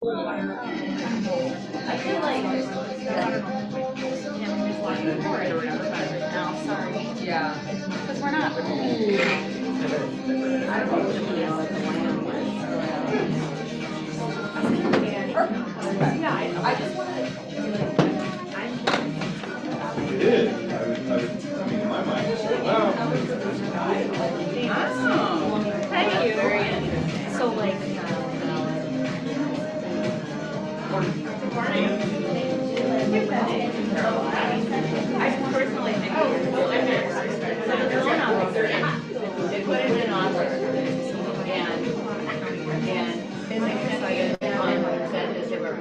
I feel like now, sorry. Yeah. Because we're not. I don't know what the land was. Yeah, I just want to. You did. I mean, in my mind, I said, wow. Thank you. Very interesting. So, like, I personally think they put it in an offer, and they decided that they were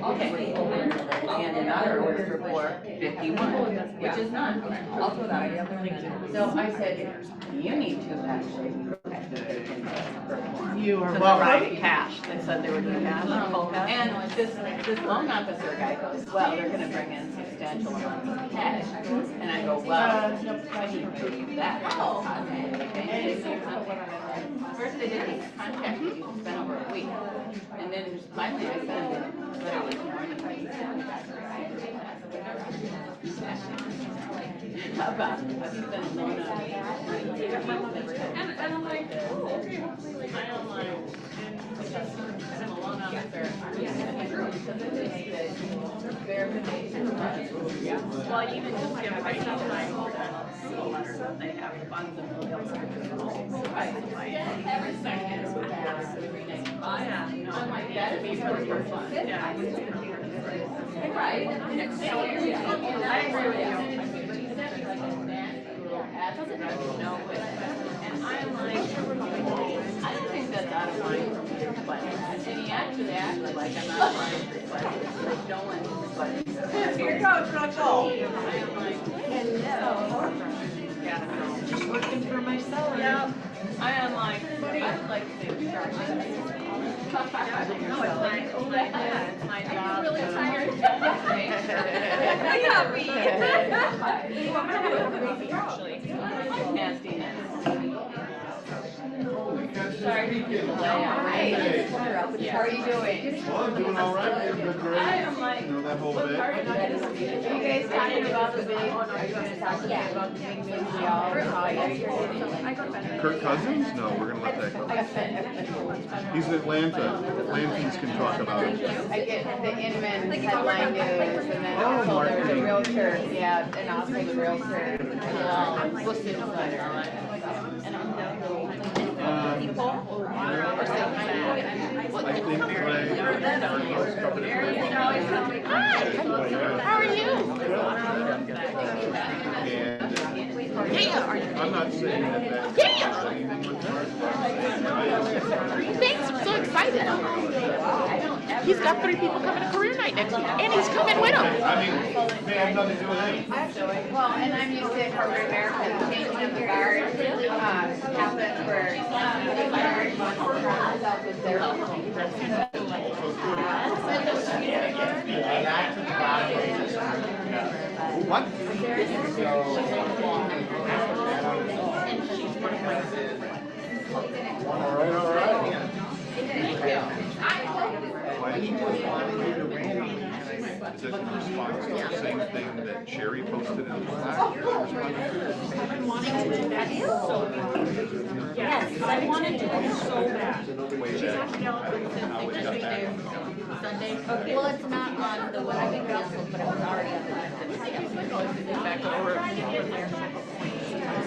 okay, and another was for 451, which is not also that idea. So I said, you need to actually. You are right, cash. They said they were doing cash, full cash. And this loan officer guy goes, well, they're gonna bring in substantial amounts of cash. And I go, well, I need proof of that. Oh, first they didn't contact me, it's been over a week. And then finally I sent them a letter this morning. How about, I've been loan on me. And I'm like, oh, okay, hopefully I don't mind. And I'm a loan officer. Verification. Well, even just give it right now, they have funds and everything is. Oh, yeah. I'm like, that'd be for the first one. Yeah. Right. I agree with you. And I'm like, I don't think that's out of line for me, but and he actually acted like I'm not trying to request it. Like no one requested. Here goes, Knuckle. I'm like, hello. Yeah, just looking for myself. Yeah. I am like, I'd like to start my it's my job. I'm really tired. Yeah, me. I'm gonna have a coffee actually. Nasty. Sorry. How are you doing? Well, I'm doing all right. You're good, great. I am like, you know that whole bit. Are you guys talking about the big? Are you going to talk about the big news? Kirk Cousins? No, we're going to let that go. He's in Atlanta. Atlanteans can talk about it. I get the Inman headline news, and then also there's a realtor, yeah, and also the realtor, listed insider. And I'm people or something. I think Hi, how are you? I'm not saying that Thanks, I'm so excited. He's got 3 people coming to career night next week, and he's coming with him. I mean, they have nothing to do with it. Well, and I'm used to corporate America changing of the guard happen for What? All right, all right. Is this in response to the same thing that Sherry posted in the Slack? Yes, I wanted to do so bad. Way back. How it got back. Sunday. Okay. Well, it's not on the web canceled, but it was already on the web. Back over.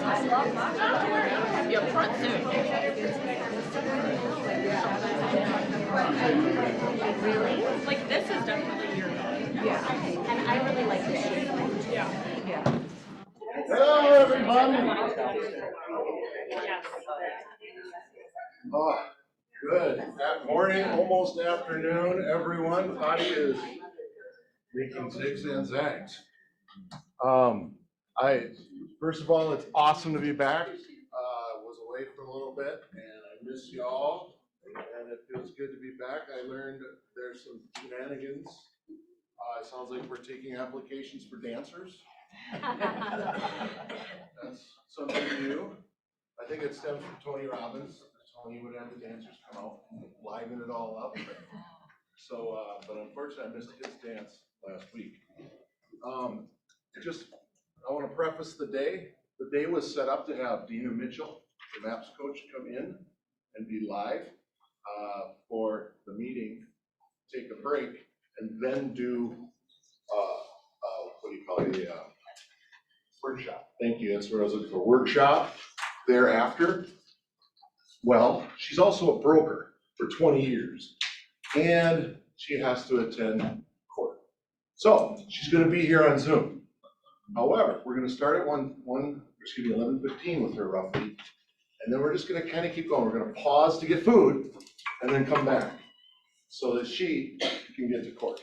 I love that. Be up front soon. Really? Like this is definitely your vibe. Yeah. And I really like this shape. Yeah. Yeah. Hello, everybody. Yes. Oh, good. Morning, almost afternoon, everyone. Body is making zigs and zags. First of all, it's awesome to be back. Was away for a little bit, and I miss y'all. And it feels good to be back. I learned there's some shenanigans. It sounds like we're taking applications for dancers. That's something new. I think it stems from Tony Robbins. Tony would have the dancers come out and lie liven it all up. So, but unfortunately, I missed his dance last week. I want to preface the day. The day was set up to have Dina Mitchell, the MAPS coach, come in and be live for the meeting, take a break, and then do, what do you call it, a workshop. Thank you, that's what I was looking for, workshop thereafter. Well, she's also a broker for 20 years, and she has to attend court. So she's going to be here on Zoom. However, we're going to start at 11:15 with her roughly, and then we're just going to kind of keep going. We're going to pause to get food, and then come back so that she can get to court.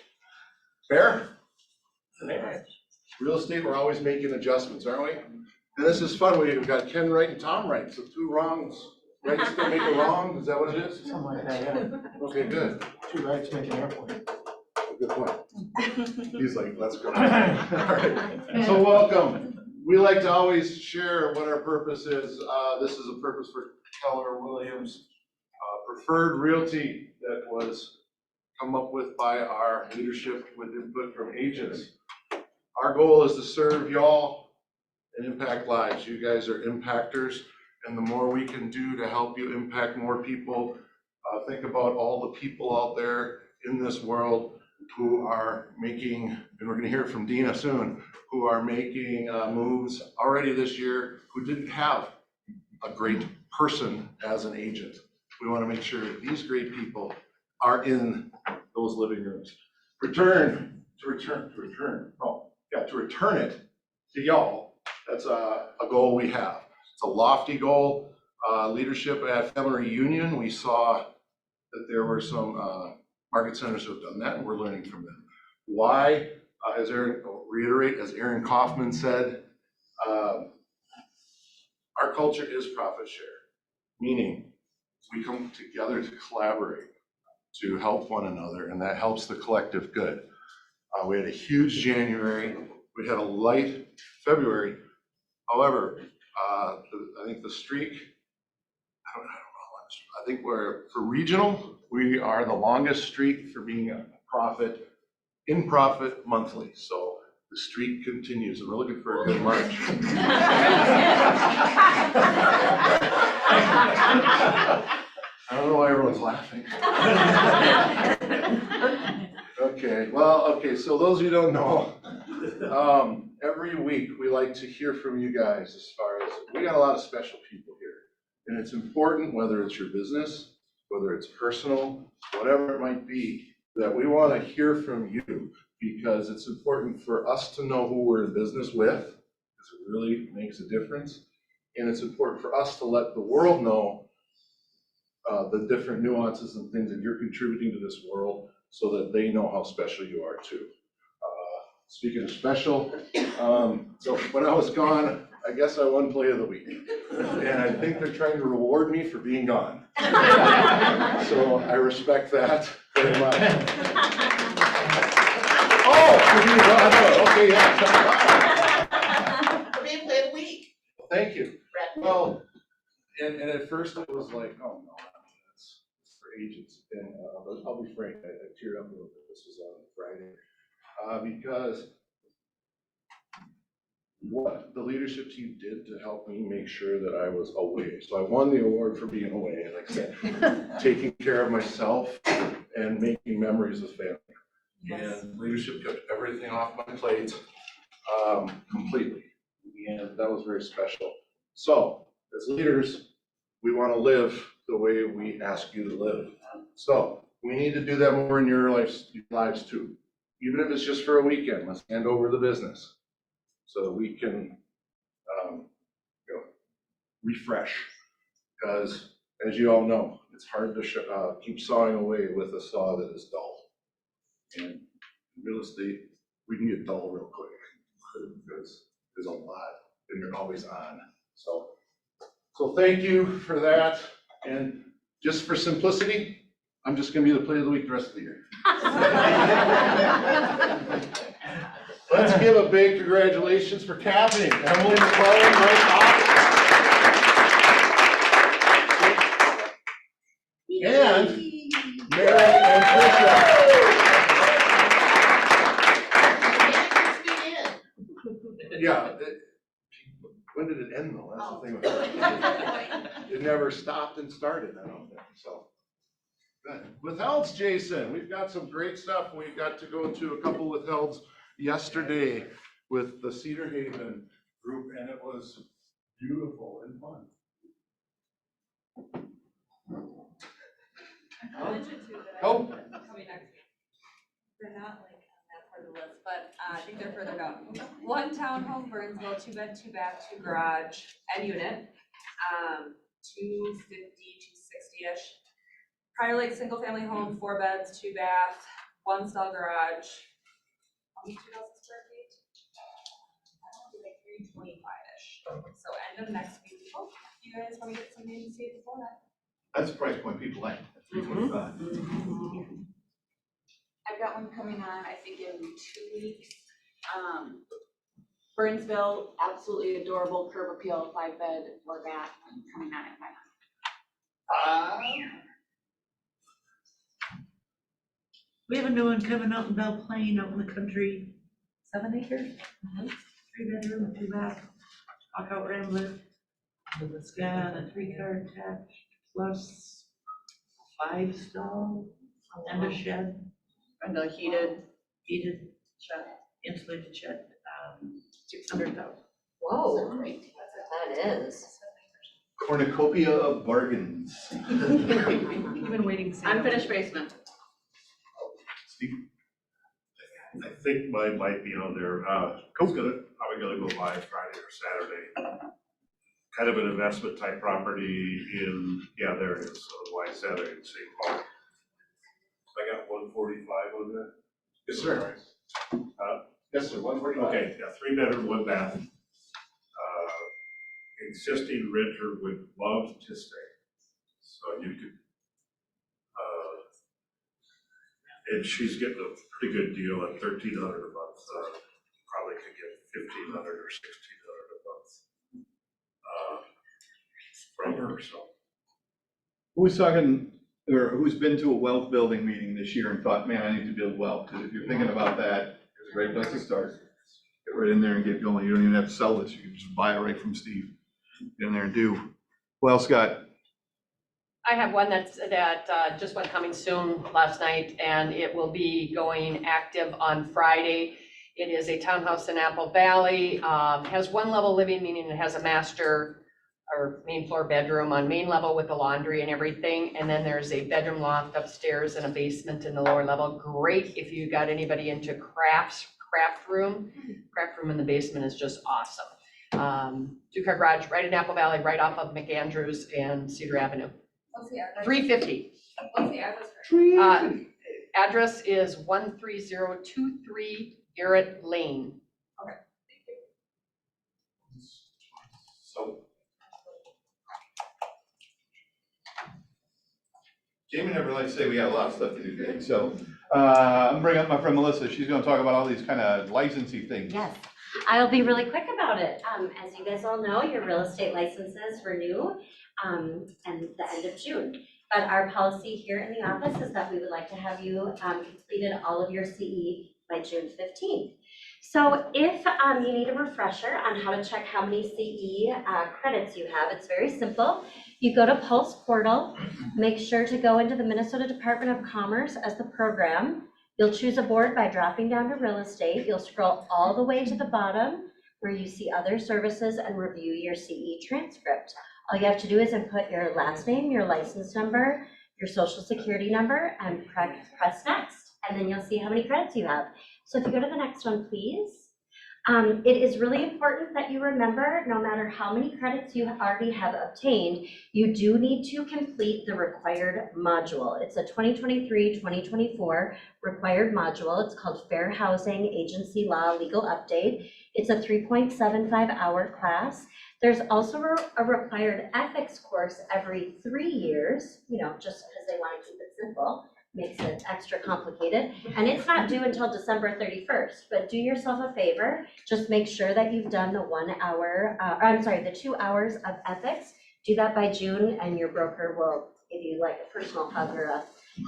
Fair? Real estate, we're always making adjustments, aren't we? And this is fun. We've got Ken right and Tom right, so 2 wrongs. Rights don't make a wrong, is that what it is? Something like that, yeah. Okay, good. 2 rights make an airplane. Good point. He's like, let's go. All right. So welcome. We like to always share what our purpose is. This is a purpose for Keller Williams Preferred Realty that was come up with by our leadership with input from agents. Our goal is to serve y'all and impact lives. You guys are impactors, and the more we can do to help you impact more people, think about all the people out there in this world who are making, and we're going to hear from Dina soon, who are making moves already this year who didn't have a great person as an agent. We want to make sure that these great people are in those living rooms. To return it to y'all. That's a goal we have. It's a lofty goal. Leadership at Family Reunion, we saw that there were some market centers who have done that, and we're learning from them. Why? As Aaron Kaufman said, our culture is profit share, meaning we come together to collaborate, to help one another, and that helps the collective good. We had a huge January. We had a light February. However, I think the streak, I think we're, for regional, we are the longest streak for being in profit monthly. So the streak continues, and we're looking for a good March. I don't know why everyone's laughing. Okay, so those of you who don't know, every week we like to hear from you guys as far as, we got a lot of special people here. And it's important, whether it's your business, whether it's personal, whatever it might be, that we want to hear from you, because it's important for us to know who we're in business with, because it really makes a difference. And it's important for us to let the world know the different nuances and things that you're contributing to this world, so that they know how special you are too. Speaking of special, so when I was gone, I guess I won Play of the Week. And I think they're trying to reward me for being gone. So I respect that very much. Oh, for being gone, okay, yeah. For being Play of the Week. Thank you. Well, and at first it was like, oh no, that's for agents. And I'll be frank, I teared up a little bit. This was on Friday. Because what the leadership team did to help me make sure that I was away. So I won the award for being away, like I said, taking care of myself and making memories with family. Yes. And leadership kept everything off my plate completely. And that was very special. So as leaders, we want to live the way we ask you to live. So we need to do that more in your lives too. Even if it's just for a weekend, let's hand over the business so that we can refresh. Because as you all know, it's hard to keep sawing away with a saw that is dull. And in real estate, we can get dull real quick because there's a lot and you're always on. So thank you for that. And just for simplicity, I'm just going to be the Play of the Week the rest of the year. Let's give a big congratulations for Kathy. Emily McClellan, right off. Mary and Tricia. Yeah. When did it end though? That's the thing. With it never stopped and started, I don't think, so. Good. Withhelds, Jason, we've got some great stuff. We got to go to a couple withhelds yesterday with the Cedar Haven group, and it was beautiful and fun. Oh. Coming next week. They're not like on that part of the list, but I think they're further down. One townhome, Burnsville, 2-bed, 2-bath, 2-garage, and unit. 250, 260-ish. Prior Lake single family home, 4 beds, 2-bath, 1-stall garage. 2,000 square feet. Like 325-ish. So end of next week. Oh, you guys want to get something to see before that? That's the price point people like, 325. I've got one coming on, I think in 2 weeks. Burnsville, absolutely adorable curb appeal, 5-bed, 4-bath, coming on at 500. We have a new one coming out in Belle Plaine, out in the country, 7 acres, 3-bedroom, 2-bath, walkout rambler, with a scan, a 3-car attached, plus 5-stall, and a shed, And a heated. heated shed, insulated shed, 600,000. Whoa, Great. that is. Cornucopia of bargains. Even waiting. Unfinished basement. Steve? I think mine might be on there. Probably gonna go by Friday or Saturday. Kind of an investment type property in, yeah, there it is, White Center in St. Paul. I got 145 on there. Yes, sir. Yes, sir, 145. Okay, yeah, 3-bedroom, 1-bath. Existing renter would love to stay. So you could, and she's getting a pretty good deal at $1,300 a month. Probably could get $1,500 or $1,600 a month from her. So Who's talking, or who's been to a wealth building meeting this year and thought, man, I need to build wealth? Because if you're thinking about that, it's a great place to start. Get right in there and get going. You don't even have to sell this. You can just buy it right from Steve. Get in there and do. Who else got? I have one that just went coming soon last night, and it will be going active on Friday. It is a townhouse in Apple Valley, has 1-level living, meaning it has a master or main floor bedroom on main level with the laundry and everything. And then there's a bedroom loft upstairs and a basement in the lower level. Great if you got anybody into craft room. Craft room in the basement is just awesome. 2-car garage right in Apple Valley, right off of McAndrews and Cedar Avenue. What's the address? 350. What's the address? Address is 13023 Garrett Lane. Okay, thank you. So. Jamie never likes to say we got a lot of stuff to do today. So I'm bringing up my friend Melissa. She's going to talk about all these kind of licensing things. Yes, I'll be really quick about it. As you guys all know, your real estate licenses renew and the end of June. But our policy here in the office is that we would like to have you completed all of your CE by June 15th. So if you need a refresher on how to check how many CE credits you have, it's very simple. You go to Pulse Portal, make sure to go into the Minnesota Department of Commerce as the program. You'll choose a board by dropping down to real estate. You'll scroll all the way to the bottom where you see other services and review your CE transcript. All you have to do is input your last name, your license number, your social security number, and press next, and then you'll see how many credits you have. So if you go to the next one, please. It is really important that you remember, no matter how many credits you already have obtained, you do need to complete the required module. It's a 2023-2024 required module. It's called Fair Housing Agency Law Legal Update. It's a 3.75-hour class. There's also a required ethics course every 3 years, just because they want to keep it simple. Makes it extra complicated, and it's not due until December 31st, but do yourself a favor, just make sure that you've done the 1 hour, the 2 hours of ethics. Do that by June and your broker will give you like a personal hug or a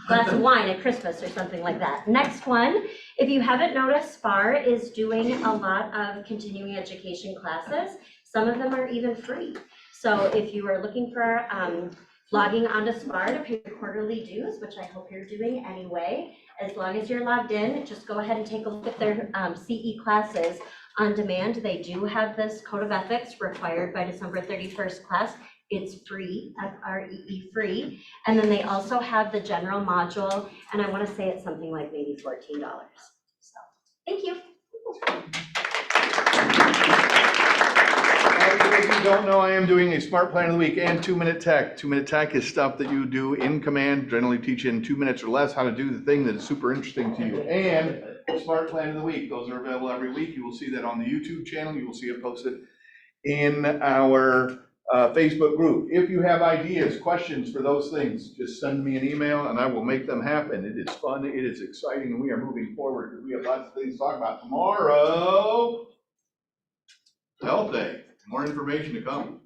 glass of wine at Christmas or something like that. Next one, if you haven't noticed, SPAR is doing a lot of continuing education classes. Some of them are even free. So if you are looking for logging onto SPAR to pay your quarterly dues, which I hope you're doing anyway, as long as you're logged in, just go ahead and take a look at their CE classes on demand. They do have this code of ethics required by December 31st class. It's free, FREE free. And then they also have the general module, and I want to say it's something like maybe $14. So, thank you. If you don't know, I am doing a Smart Plan of the Week and 2-Minute Tech. 2-Minute Tech is stuff that you do in command, generally teach in 2 minutes or less how to do the thing that is super interesting to you. And Smart Plan of the Week, those are available every week. You will see that on the YouTube channel. You will see it posted in our Facebook group. If you have ideas, questions for those things, just send me an email and I will make them happen. It is fun, it is exciting, and we are moving forward because we have lots of things to talk about. Tomorrow, Health Day. More information to come.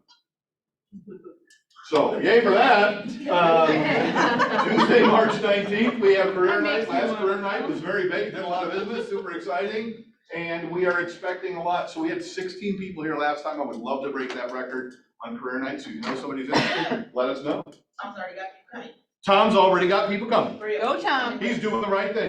So, yay for that. Tuesday, March 19th, we have career night. Last career night was very big, did a lot of business, super exciting. And we are expecting a lot. So we had 16 people here last time. I would love to break that record on career night. So if you know somebody's interested, let us know. Tom's already got you coming. Tom's already got people coming. Go, Tom. He's doing the right thing.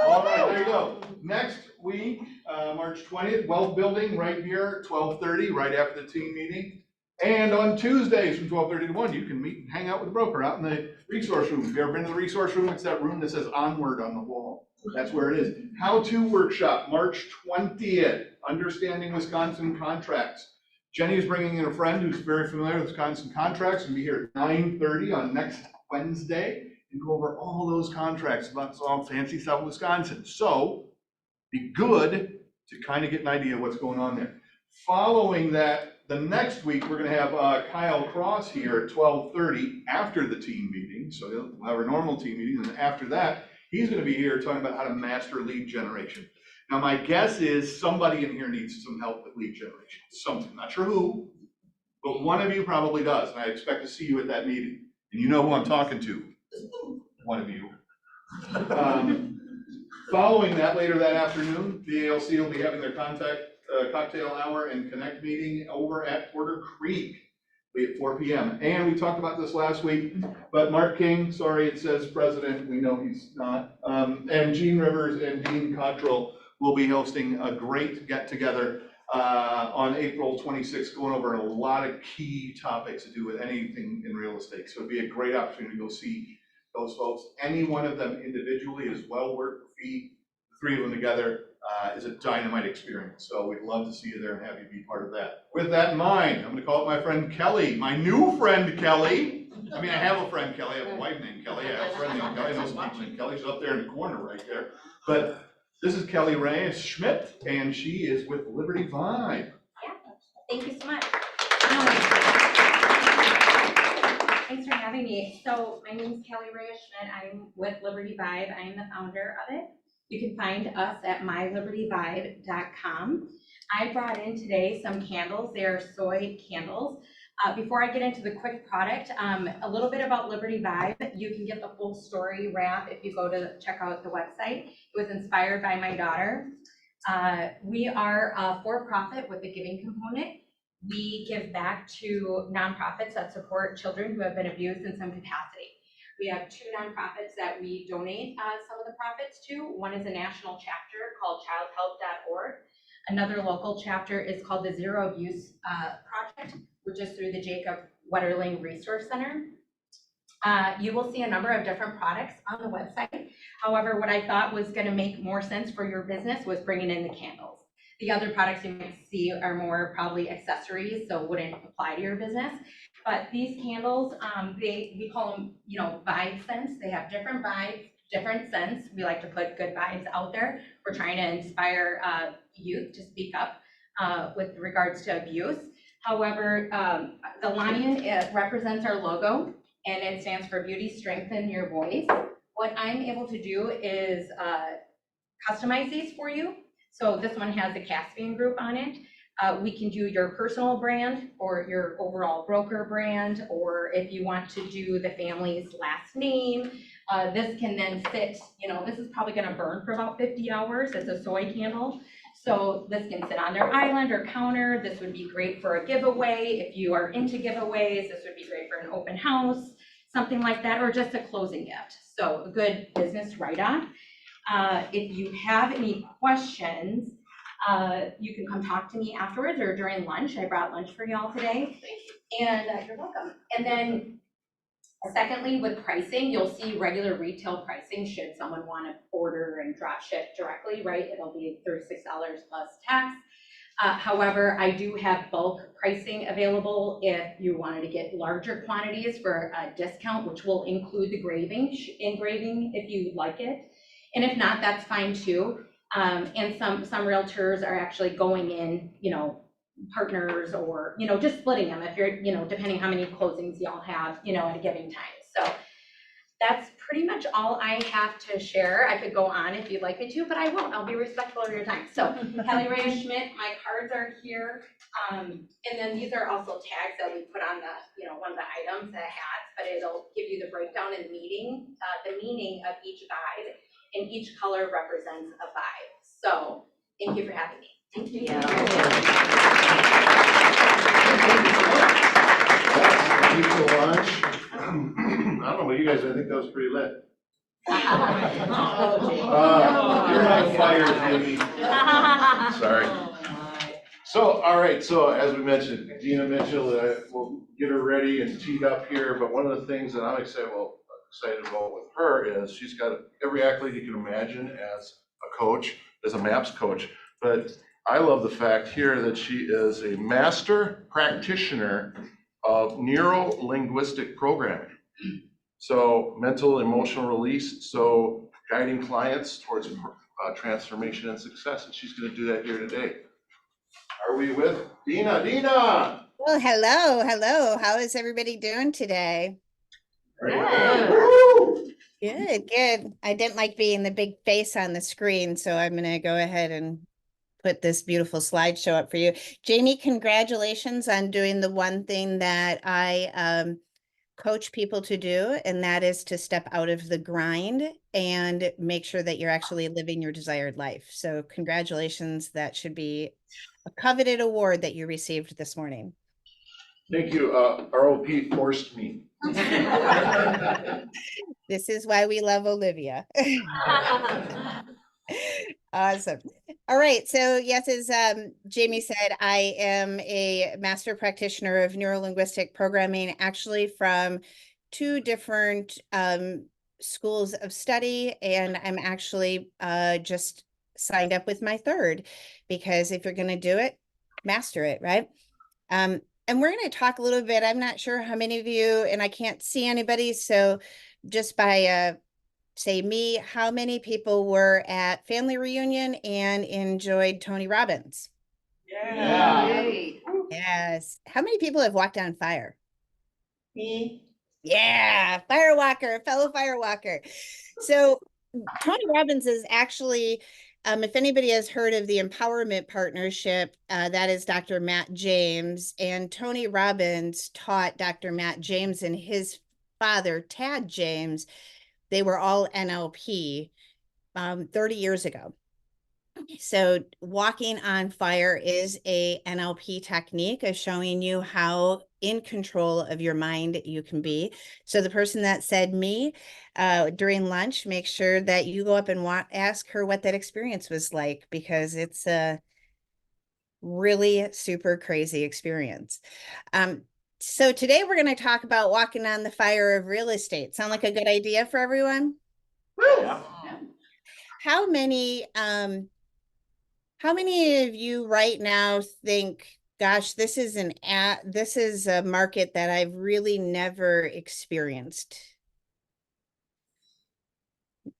All right, there you go. Next week, March 20th, Wealth Building right here, 12:30, right after the team meeting. And on Tuesdays from 12:30 to 1, you can meet and hang out with the broker out in the resource room. If you ever been to the resource room, it's that room that says Onward on the wall. That's where it is. How-to workshop, March 20th, Understanding Wisconsin Contracts. Jenny is bringing in a friend who's very familiar with Wisconsin contracts and be here at 9:30 on next Wednesday and go over all those contracts about all fancy stuff in Wisconsin. So be good to kind of get an idea of what's going on there. Following that, the next week, we're going to have Kyle Cross here at 12:30 after the team meeting. So we'll have our normal team meeting. And after that, he's going to be here talking about how to master lead generation. Now, my guess is somebody in here needs some help with lead generation. Something, not sure who, but one of you probably does. And I expect to see you at that meeting. And you know who I'm talking to, one of you. Following that, later that afternoon, the ALC will be having their cocktail hour and connect meeting over at Porter Creek at 4 p.m. And we talked about this last week, but Mark King, sorry, it says president, we know he's not, and Gene Rivers and Dean Cottrell will be hosting a great get-together on April 26th, going over a lot of key topics to do with anything in real estate. So it'd be a great opportunity to go see those folks. Any one of them individually is well worth the fee. The 3 of them together is a dynamite experience. So we'd love to see you there and have you be part of that. With that in mind, I'm going to call up my friend Kelly, my new friend Kelly. I mean, I have a friend Kelly, I have a wife named Kelly, I have a friend named Kelly, I know some people named Kelly. She's up there in the corner right there. But this is Kelly Reyes Schmidt, and she is with Liberty Vibe. Yeah, thank you so much. Thanks for having me. So my name is Kelly Reyes Schmidt. I'm with Liberty Vibe. I am the founder of it. You can find us at mylibertyvibe.com. I brought in today some candles. They are soy candles. Before I get into the quick product, a little bit about Liberty Vibe. You can get the full story wrap if you go to check out the website. It was inspired by my daughter. We are a for-profit with a giving component. We give back to nonprofits that support children who have been abused in some capacity. We have 2 nonprofits that we donate some of the profits to. One is a national chapter called childhelp.org. Another local chapter is called the Zero Abuse Project, which is through the Jacob Wetterling Resource Center. You will see a number of different products on the website. However, what I thought was going to make more sense for your business was bringing in the candles. The other products you might see are more probably accessories, so wouldn't apply to your business. But these candles, we call them, vibe scents. They have different vibes, different scents. We like to put good vibes out there. We're trying to inspire youth to speak up with regards to abuse. However, the lion, it represents our logo, and it stands for Beauty Strengthen Your Voice. What I'm able to do is customize these for you. So this one has the Caspian group on it. We can do your personal brand or your overall broker brand, or if you want to do the family's last name. This can then sit, this is probably gonna burn for about 50 hours. It's a soy candle. So this can sit on their island or counter. This would be great for a giveaway. If you are into giveaways, this would be great for an open house, something like that, or just a closing gift. So a good business write-on. If you have any questions, you can come talk to me afterwards or during lunch. I brought lunch for y'all today. And you're welcome. And then secondly, with pricing, you'll see regular retail pricing should someone want to order and drop ship directly, right? It'll be $36 plus tax. However, I do have bulk pricing available if you wanted to get larger quantities for a discount, which will include the engraving if you like it. And if not, that's fine too. And some realtors are actually going in, partners or, just splitting them if you're, depending how many closings y'all have, at a given time. So that's pretty much all I have to share. I could go on if you'd like me to, but I won't. I'll be respectful of your time. So Kelly Ray Schmidt, my cards are here. And then these are also tags that we put on the, one of the items, the hats, but it'll give you the breakdown and the meaning of each vibe, and each color represents a vibe. So thank you for having me. Thank you. Pizza lunch. I don't know about you guys, I think that was pretty lit. You're on fire, Jamie. Sorry. So, all right, so as we mentioned, Dina Mitchell, we'll get her ready and teed up here, but one of the things that I'm excited about with her is she's got every accolade you can imagine as a coach, as a MAPS coach, but I love the fact here that she is a master practitioner of neuro-linguistic programming. So mental, emotional release, so guiding clients towards transformation and success, and she's gonna do that here today. Are we with Dina? Dina! Well, hello. How is everybody doing today? Good. I didn't like being the big face on the screen, so I'm going to go ahead and put this beautiful slideshow up for you. Jamie, congratulations on doing the one thing that I coach people to do, and that is to step out of the grind and make sure that you're actually living your desired life. So congratulations. That should be a coveted award that you received this morning. Thank you. ROP forced me. This is why we love Olivia. Awesome. All right. So yes, as Jamie said, I am a master practitioner of neurolinguistic programming, actually from two different schools of study. And I'm actually just signed up with my third, because if you're going to do it, master it, right? And we're going to talk a little bit. I'm not sure how many of you, and I can't see anybody. So just by say me, how many people were at family reunion and enjoyed Tony Robbins? Yeah. Yes. How many people have walked on fire? Me. Yeah, firewalker, fellow firewalker. So Tony Robbins is actually, if anybody has heard of the Empowerment Partnership, that is Dr. Matt James, and Tony Robbins taught Dr. Matt James and his father, Tad James. They were all NLP 30 years ago. So walking on fire is a NLP technique of showing you how in control of your mind you can be. So the person that said me during lunch, make sure that you go up and ask her what that experience was like, because it's a really super crazy experience. So today we're going to talk about walking on the fire of real estate. Sound like a good idea for everyone? Yeah. How many of you right now think, gosh, this is a market that I've really never experienced?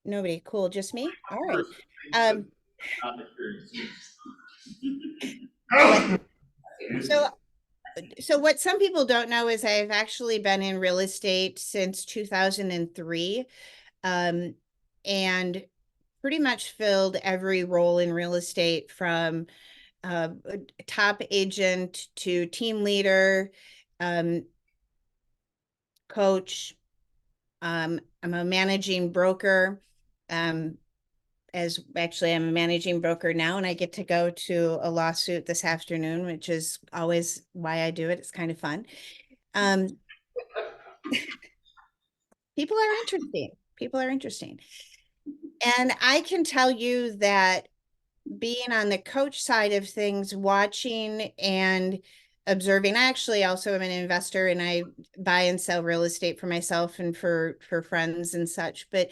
Nobody. Cool. Just me. All right. So what some people don't know is I've actually been in real estate since 2003, and pretty much filled every role in real estate, from top agent to team leader, coach. I'm a managing broker. As actually I'm a managing broker now, and I get to go to a lawsuit this afternoon, which is always why I do it. It's kind of fun. People are interesting. People are interesting. And I can tell you that being on the coach side of things, watching and observing, I actually also am an investor and I buy and sell real estate for myself and for friends and such, but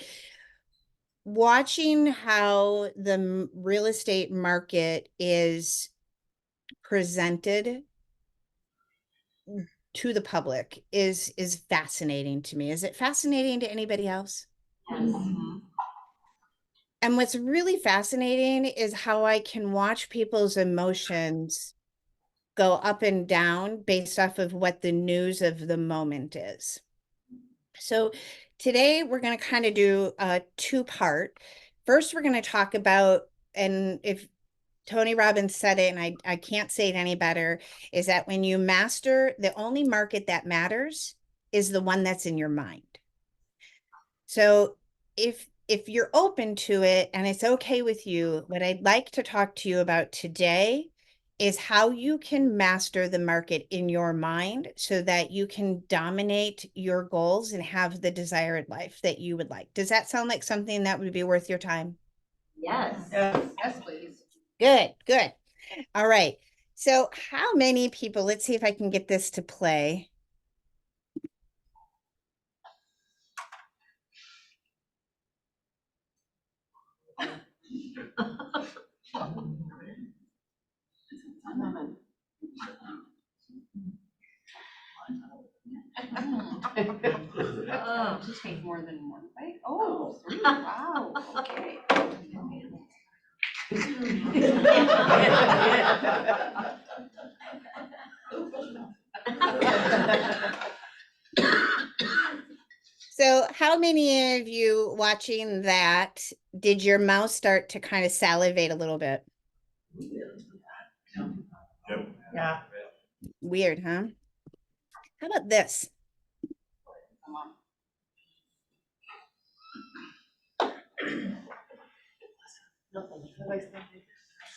watching how the real estate market is presented to the public is fascinating to me. Is it fascinating to anybody else? Yes. And what's really fascinating is how I can watch people's emotions go up and down based off of what the news of the moment is. So today we're going to kind of do a two-part. First, we're going to talk about, and if Tony Robbins said it, and I can't say it any better, is that when you master, the only market that matters is the one that's in your mind. So if you're open to it and it's okay with you, what I'd like to talk to you about today is how you can master the market in your mind so that you can dominate your goals and have the desired life that you would like. Does that sound like something that would be worth your time? Yes. Yes, please. Good, good. All right. So how many people, let's see if I can get this to play. Just take more than one bite? Oh, three, wow, okay. So how many of you watching that, did your mouth start to kind of salivate a little bit? Yep. Yeah. Weird, huh? How about this?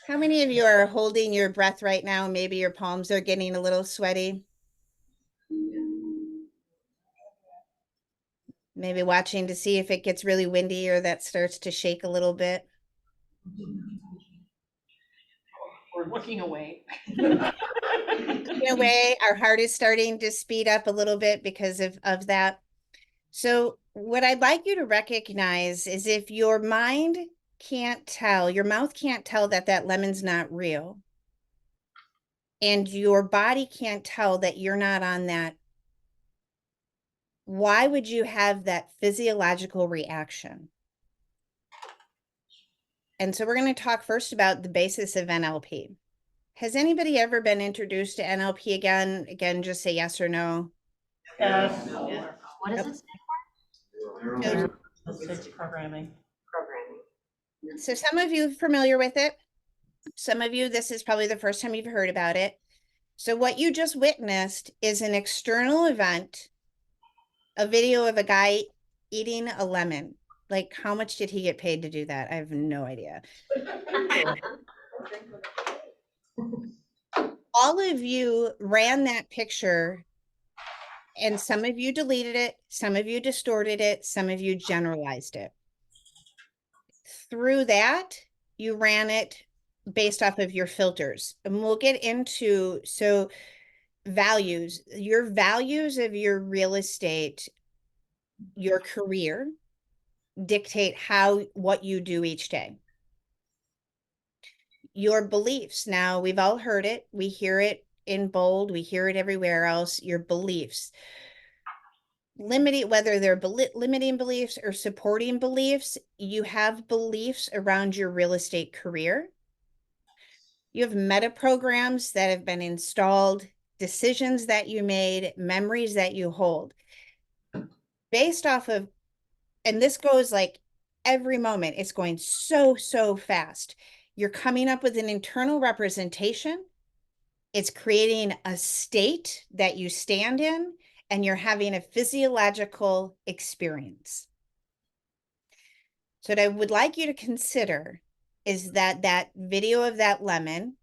How many of you are holding your breath right now? Maybe your palms are getting a little sweaty. Maybe watching to see if it gets really windy or that starts to shake a little bit. We're looking away. In a way, our heart is starting to speed up a little bit because of that. So what I'd like you to recognize is if your mind can't tell, your mouth can't tell that that lemon's not real, and your body can't tell that you're not on that, why would you have that physiological reaction? And so we're going to talk first about the basis of NLP. Has anybody ever been introduced to NLP again? Again, just say yes or no. Yes. What is it? It's programming. Programming. So some of you are familiar with it. Some of you, this is probably the first time you've heard about it. So what you just witnessed is an external event, a video of a guy eating a lemon. Like, how much did he get paid to do that? I have no idea. All of you ran that picture, and some of you deleted it, some of you distorted it, some of you generalized it. Through that, you ran it based off of your filters. And we'll get into, so values, your values of your real estate, your career dictate what you do each day. Your beliefs, now we've all heard it, we hear it in bold, we hear it everywhere else, your beliefs. Limiting, whether they're limiting beliefs or supporting beliefs, you have beliefs around your real estate career. You have meta programs that have been installed, decisions that you made, memories that you hold. Based off of, and this goes like every moment, it's going so fast. You're coming up with an internal representation. It's creating a state that you stand in, and you're having a physiological experience. So what I would like you to consider is that video of that lemon,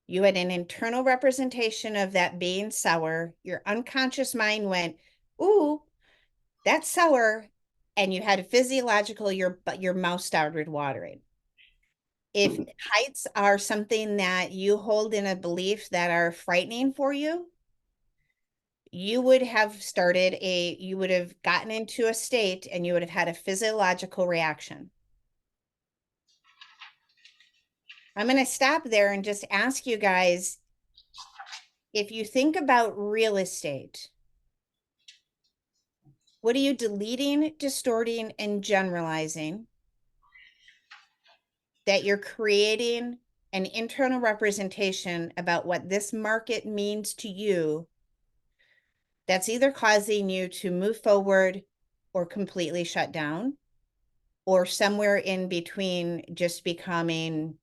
you had an internal representation of that being sour. Your unconscious mind went, ooh, that's sour. And you had a physiological, your mouth started watering. If heights are something that you hold in a belief that are frightening for you, you would have you would have gotten into a state and you would have had a physiological reaction. I'm going to stop there and just ask you guys, if you think about real estate, what are you deleting, distorting, and generalizing that you're creating an internal representation about what this market means to you that's either causing you to move forward or completely shut down, or somewhere in between just becoming,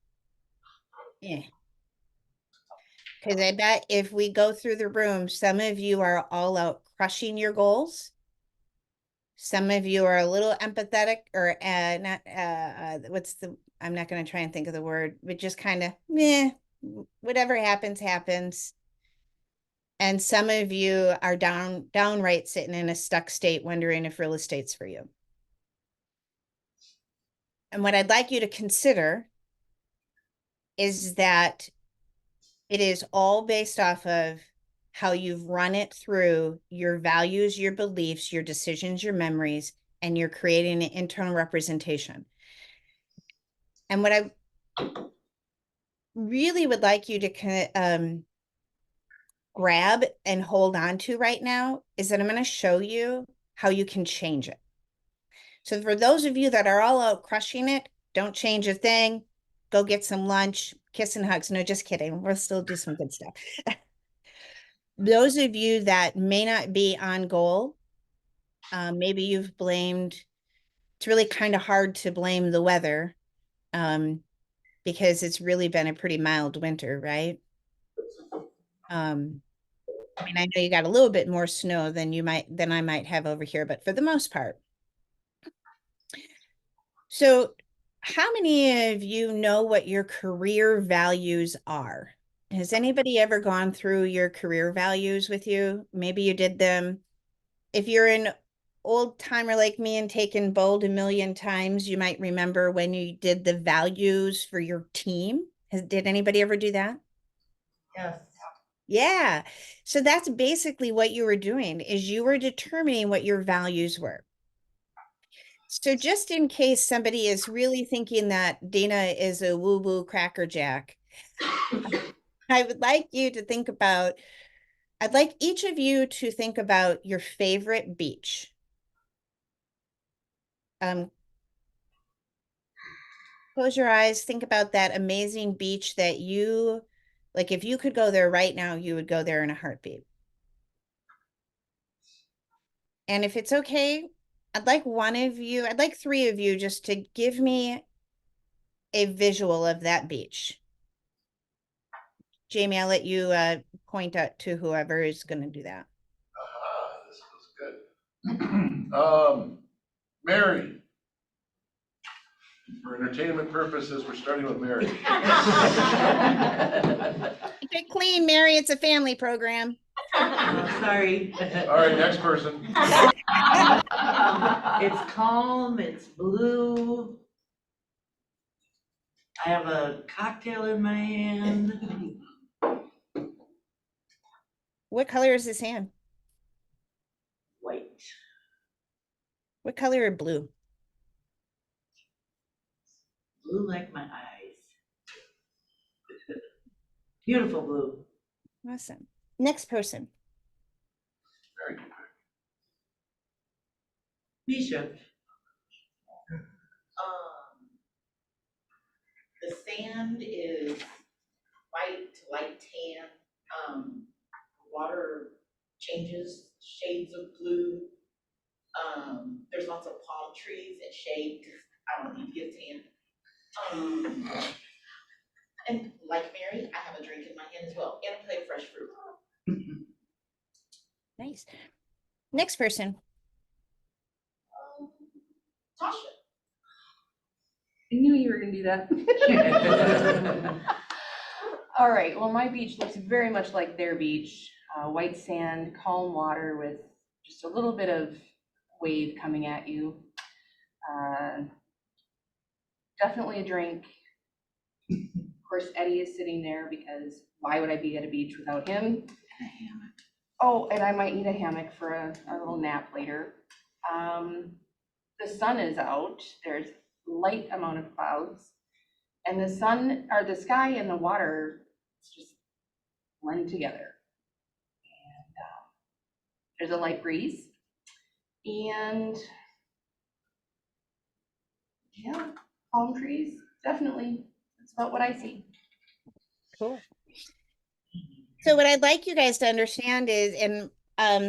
eh. Because I bet if we go through the room, some of you are all out crushing your goals. Some of you are a little empathetic or not, I'm not going to try and think of the word, but just kind of, meh, whatever happens, happens. And some of you are downright sitting in a stuck state, wondering if real estate's for you. And what I'd like you to consider is that it is all based off of how you've run it through your values, your beliefs, your decisions, your memories, and you're creating an internal representation. And what I really would like you to grab and hold on to right now is that I'm going to show you how you can change it. So for those of you that are all out crushing it, don't change a thing. Go get some lunch, kiss and hugs. No, just kidding. We'll still do some good stuff. Those of you that may not be on goal, maybe you've blamed, it's really kind of hard to blame the weather because it's really been a pretty mild winter, right? I mean, I know you got a little bit more snow than I might have over here, but for the most part. So how many of you know what your career values are? Has anybody ever gone through your career values with you? Maybe you did them. If you're an old timer like me and taken bold a million times, you might remember when you did the values for your team. Did anybody ever do that? Yes. Yeah. So that's basically what you were doing, is you were determining what your values were. So just in case somebody is really thinking that Dina is a woo-woo crackerjack, I would like you to think about, I'd like each of you to think about your favorite beach. Close your eyes, think about that amazing beach that you, like if you could go there right now, you would go there in a heartbeat. And if it's okay, I'd like three of you just to give me a visual of that beach. Jamie, I'll let you point out to whoever is going to do that. This was good. Mary. For entertainment purposes, we're starting with Mary. Keep it clean, Mary. It's a family program. Oh, sorry. All right, next person. It's calm, it's blue. I have a cocktail in my hand. What color is his hand? White. What color are blue? Blue like my eyes. Beautiful blue. Awesome. Next person. Very good. Misha. The sand is white to light tan. Water changes shades of blue. There's lots of palm trees and shade, 'cause I don't need to get tan. And like Mary, I have a drink in my hand as well, and a plate of fresh fruit. Nice. Next person. Tasha. I knew you were gonna do that. All right, well, my beach looks very much like their beach. White sand, calm water with just a little bit of wave coming at you. Definitely a drink. Of course, Eddie is sitting there because why would I be at a beach without him? Oh, and I might need a hammock for a little nap later. The sun is out, there's light amount of clouds, and the sun, or the sky and the water just blend together. And there's a light breeze, and yeah, palm trees, definitely. That's about what I see. Cool. So what I'd like you guys to understand is, and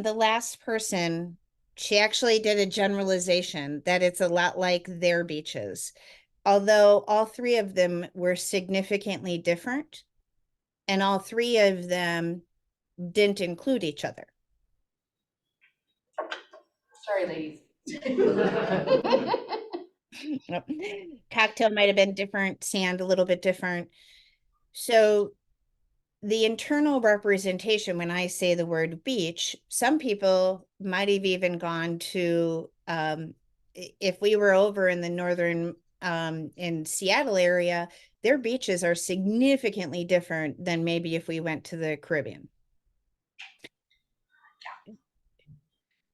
the last person, she actually did a generalization that it's a lot like their beaches. Although all three of them were significantly different, and all three of them didn't include each other. Sorry, ladies. Yep. Cocktail might have been different, sand a little bit different. So the internal representation, when I say the word beach, some people might have even gone to, if we were over in the northern, in Seattle area, their beaches are significantly different than maybe if we went to the Caribbean.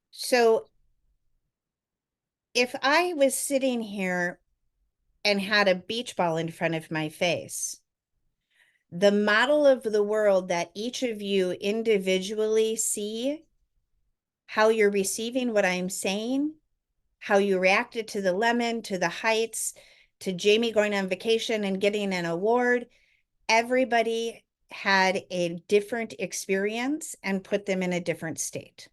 So if I was sitting here and had a beach ball in front of my face, the model of the world that each of you individually see, how you're receiving what I'm saying, how you reacted to the lemon, to the heights, to Jamie going on vacation and getting an award, everybody had a different experience and put them in a different state.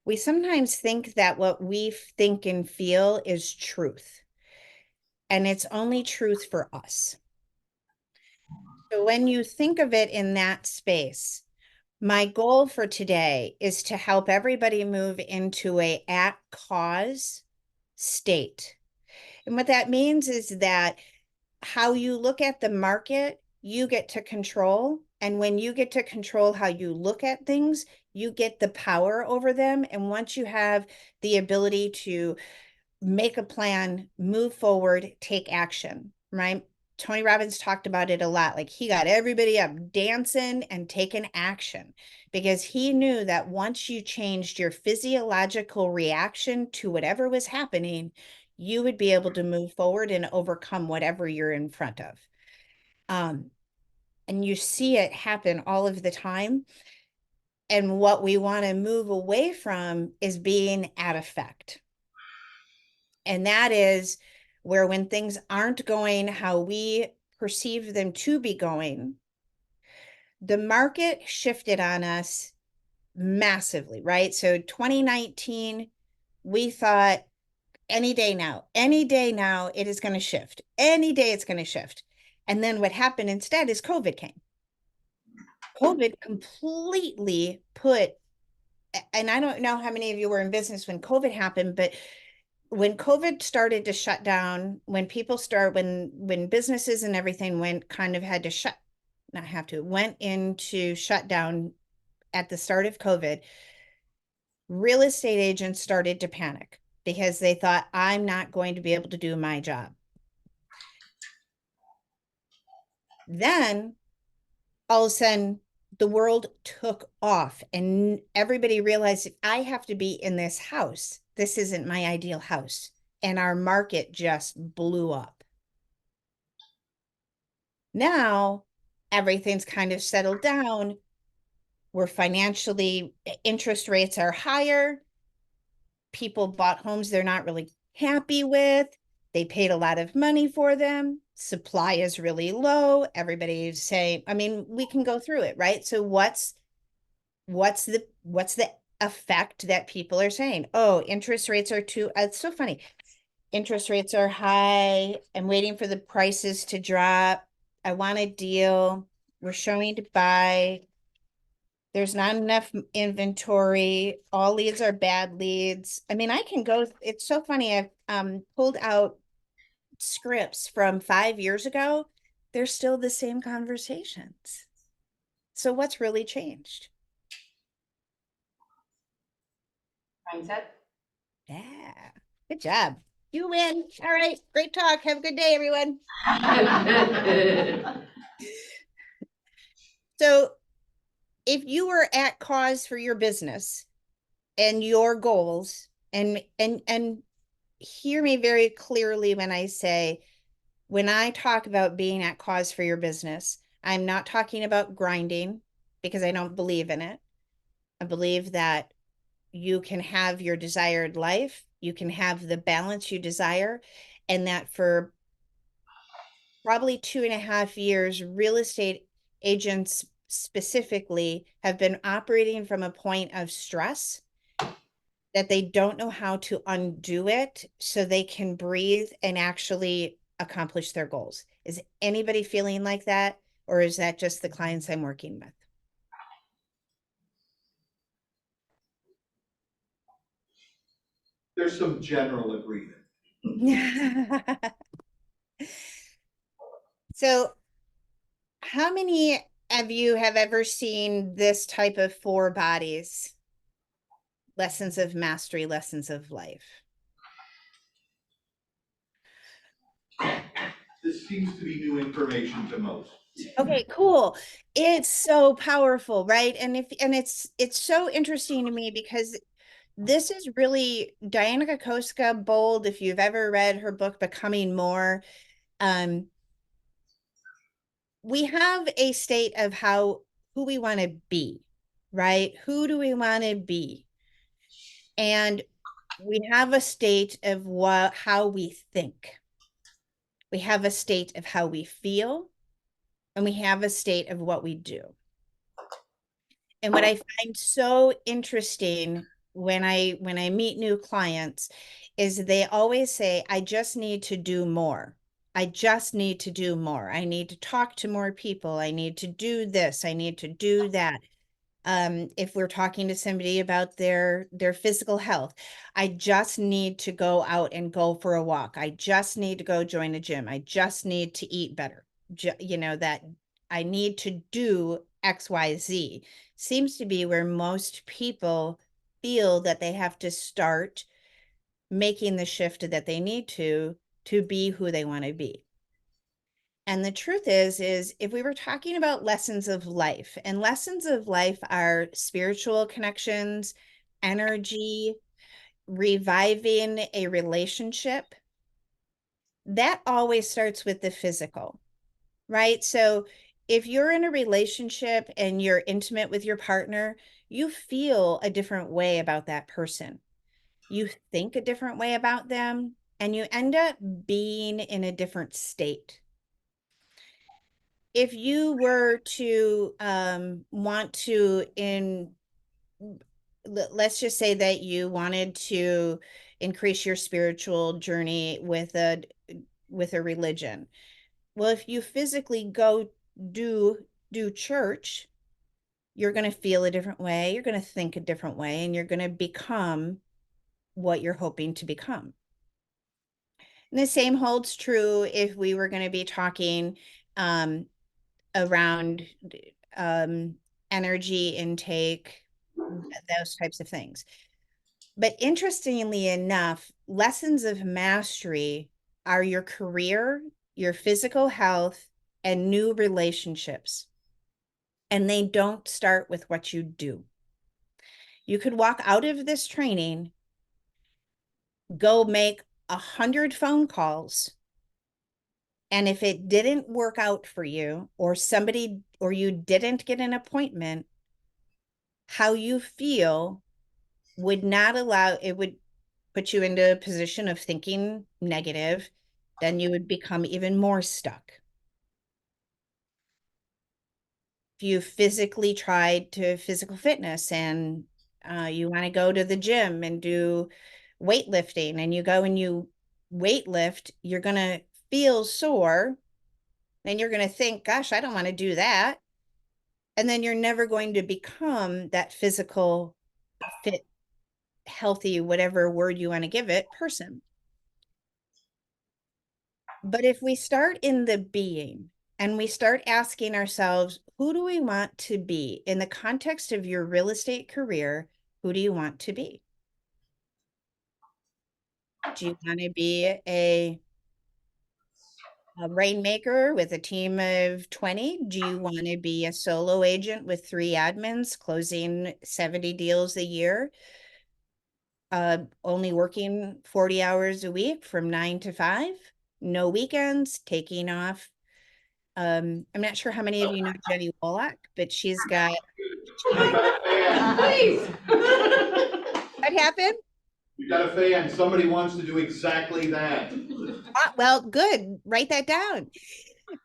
We sometimes think that what we think and feel is truth, and it's only truth for us. So when you think of it in that space, my goal for today is to help everybody move into a at cause state. And what that means is that how you look at the market, you get to control. And when you get to control how you look at things, you get the power over them. And once you have the ability to make a plan, move forward, take action, right? Tony Robbins talked about it a lot. Like he got everybody up dancing and taking action because he knew that once you changed your physiological reaction to whatever was happening, you would be able to move forward and overcome whatever you're in front of. And you see it happen all of the time. And what we want to move away from is being at effect. And that is where when things aren't going how we perceive them to be going, the market shifted on us massively, right? So 2019, we thought any day now it is going to shift. Any day it's going to shift. And then what happened instead is COVID came. COVID completely put, and I don't know how many of you were in business when COVID happened, but when COVID started to shut down, when businesses and everything went into shutdown at the start of COVID, real estate agents started to panic because they thought, I'm not going to be able to do my job. Then all of a sudden, the world took off and everybody realized I have to be in this house. This isn't my ideal house. And our market just blew up. Now, everything's kind of settled down. We're financially, interest rates are higher. People bought homes they're not really happy with. They paid a lot of money for them. Supply is really low. Everybody's saying, I mean, we can go through it, right? So what's the effect that people are saying? Oh, interest rates are too, it's so funny. interest rates are high. I'm waiting for the prices to drop. I want a deal. We're showing to buy. There's not enough inventory. All leads are bad leads. I mean, I can go, it's so funny. I've pulled out scripts from 5 years ago. They're still the same conversations. So what's really changed? Mindset. Yeah, good job. You win. All right, great talk. Have a good day, everyone. So if you were at cause for your business and your goals, and hear me very clearly when I say, when I talk about being at cause for your business, I'm not talking about grinding because I don't believe in it. I believe that you can have your desired life, you can have the balance you desire, and that for probably 2.5 years, real estate agents specifically have been operating from a point of stress that they don't know how to undo it so they can breathe and actually accomplish their goals. Is anybody feeling like that? Or is that just the clients I'm working with? There's some general agreement. So, how many of you have ever seen this type of 4 bodies? Lessons of mastery, lessons of life. This seems to be new information to most. Okay, cool. It's so powerful, right? And it's so interesting to me because this is really Diana Kokoska bold. If you've ever read her book, Becoming More, we have a state of who we want to be, right? Who do we want to be? And we have a state of how we think. We have a state of how we feel, and we have a state of what we do. And what I find so interesting when I meet new clients is they always say, I just need to do more. I just need to do more. I need to talk to more people. I need to do this. I need to do that. If we're talking to somebody about their physical health, I just need to go out and go for a walk. I just need to go join a gym. I just need to eat better. That I need to do XYZ seems to be where most people feel that they have to start making the shift that they need to be who they want to be. And the truth is if we were talking about lessons of life, and lessons of life are spiritual connections, energy, reviving a relationship, that always starts with the physical, right? So if you're in a relationship and you're intimate with your partner, you feel a different way about that person. You think a different way about them, and you end up being in a different state. If you were to want to let's just say that you wanted to increase your spiritual journey with a religion. Well, if you physically go do church, you're going to feel a different way, you're going to think a different way, and you're going to become what you're hoping to become. And the same holds true if we were going to be talking around energy intake, those types of things. But interestingly enough, lessons of mastery are your career, your physical health, and new relationships. And they don't start with what you do. You could walk out of this training, go make 100 phone calls, and if it didn't work out for you, or you didn't get an appointment, how you feel would not allow, it would put you into a position of thinking negative, then you would become even more stuck. If you physically tried to physical fitness and you want to go to the gym and do weightlifting, and you go and you weight lift, you're going to feel sore and you're going to think, gosh, I don't want to do that. And then you're never going to become that physical, fit, healthy, whatever word you want to give it, person. But if we start in the being and we start asking ourselves, who do we want to be in the context of your real estate career? Who do you want to be? Do you want to be a rainmaker with a team of 20? Do you want to be a solo agent with 3 admins closing 70 deals a year? Only working 40 hours a week from 9 to 5, no weekends, taking off. I'm not sure how many of you know Jenny Wallach, but she's got. Please. What happened? You got a fan. Somebody wants to do exactly that. Well, good. Write that down,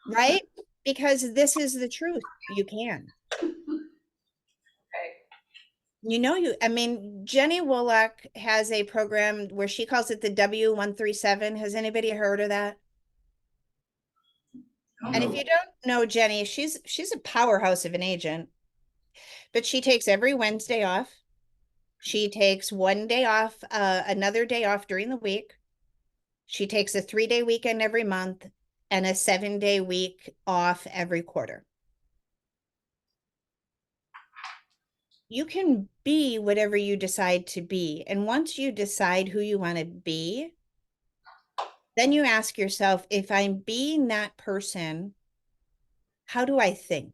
right? Because this is the truth. You can. I mean, Jenny Wallach has a program where she calls it the W137. Has anybody heard of that? And if you don't know Jenny, she's a powerhouse of an agent, but she takes every Wednesday off. She takes one day off, another day off during the week. She takes a 3-day weekend every month and a 7-day week off every quarter. You can be whatever you decide to be. And once you decide who you want to be, then you ask yourself, if I'm being that person, how do I think?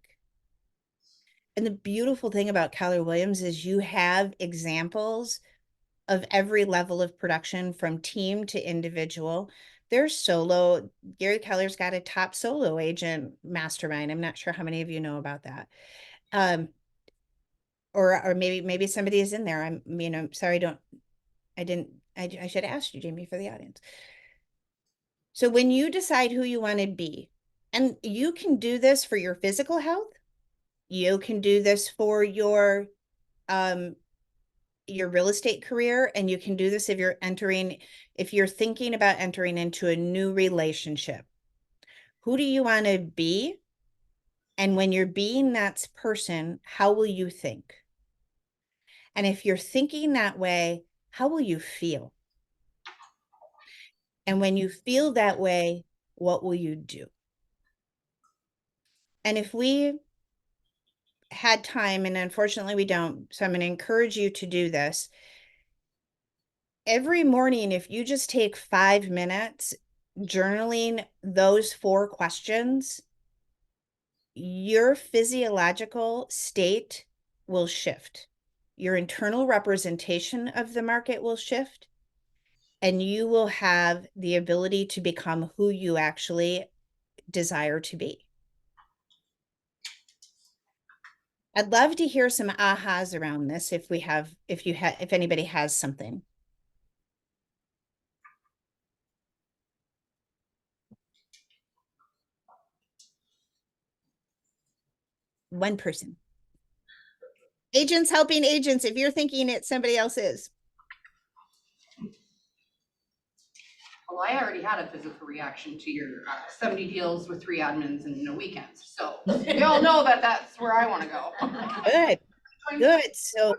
And the beautiful thing about Keller Williams is you have examples of every level of production from team to individual. There's solo. Gary Keller's got a top solo agent mastermind. I'm not sure how many of you know about that. Or maybe somebody is in there. I'm sorry, I should have asked you, Jamie, for the audience. So when you decide who you want to be, and you can do this for your physical health, you can do this for your real estate career, and you can do this if you're thinking about entering into a new relationship. Who do you want to be? And when you're being that person, how will you think? And if you're thinking that way, how will you feel? And when you feel that way, what will you do? And if we had time, and unfortunately we don't, so I'm going to encourage you to do this. Every morning, if you just take 5 minutes journaling those 4 questions, your physiological state will shift. Your internal representation of the market will shift, and you will have the ability to become who you actually desire to be. I'd love to hear some ahas around this if anybody has something. One person. Agents helping agents. If you're thinking it, somebody else is. Well, I already had a physical reaction to your 70 deals with 3 admins and no weekends. So we all know that that's where I want to go. Good, good. So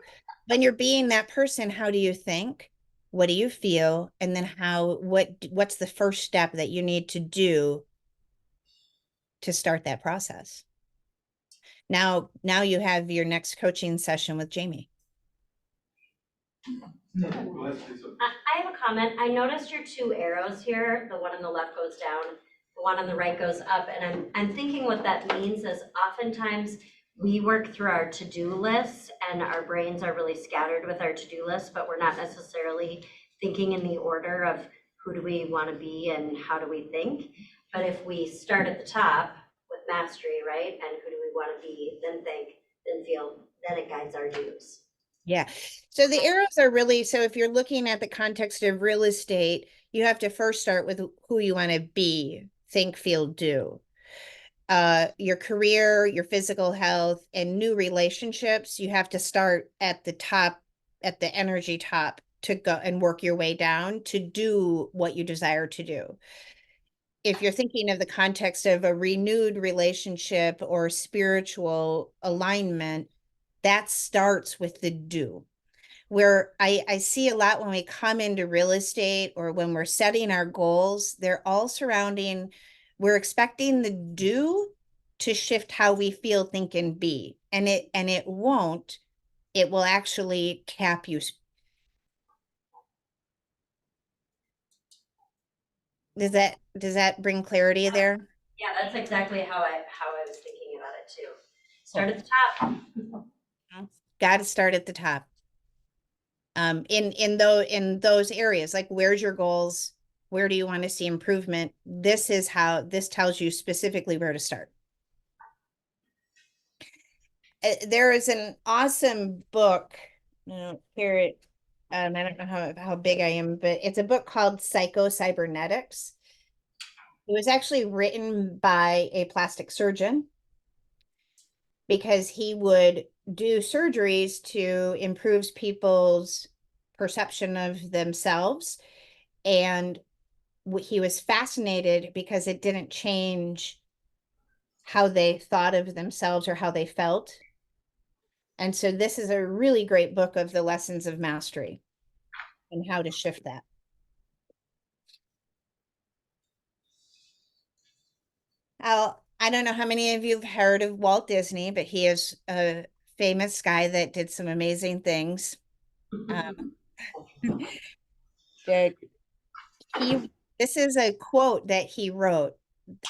when you're being that person, how do you think? What do you feel? And then what's the first step that you need to do to start that process? Now you have your next coaching session with Jamie. I have a comment. I noticed your 2 arrows here. The one on the left goes down, the one on the right goes up. And I'm thinking what that means is oftentimes we work through our to-do lists and our brains are really scattered with our to-do list, but we're not necessarily thinking in the order of who do we want to be and how do we think. But if we start at the top with mastery, right? And who do we want to be, then think, then feel, then it guides our do's. Yeah. So the arrows are really, so if you're looking at the context of real estate, you have to first start with who you want to be, think, feel, do. Your career, your physical health, and new relationships, you have to start at the top, at the energy top, to go and work your way down to do what you desire to do. If you're thinking of the context of a renewed relationship or spiritual alignment, that starts with the do. Where I see a lot when we come into real estate or when we're setting our goals, they're all surrounding, we're expecting the do to shift how we feel, think, and be. And it won't. It will actually cap you. Does that bring clarity there? Yeah, that's exactly how I was thinking about it too. Start at the top. Got to start at the top. In those areas, like where's your goals? Where do you want to see improvement? This tells you specifically where to start. There is an awesome book. Here it. I don't know how big I am, but it's a book called Psycho-Cybernetics. It was actually written by a plastic surgeon because he would do surgeries to improve people's perception of themselves. And he was fascinated because it didn't change how they thought of themselves or how they felt. And so this is a really great book of the lessons of mastery and how to shift that. I don't know how many of you have heard of Walt Disney, but he is a famous guy that did some amazing things. This is a quote that he wrote.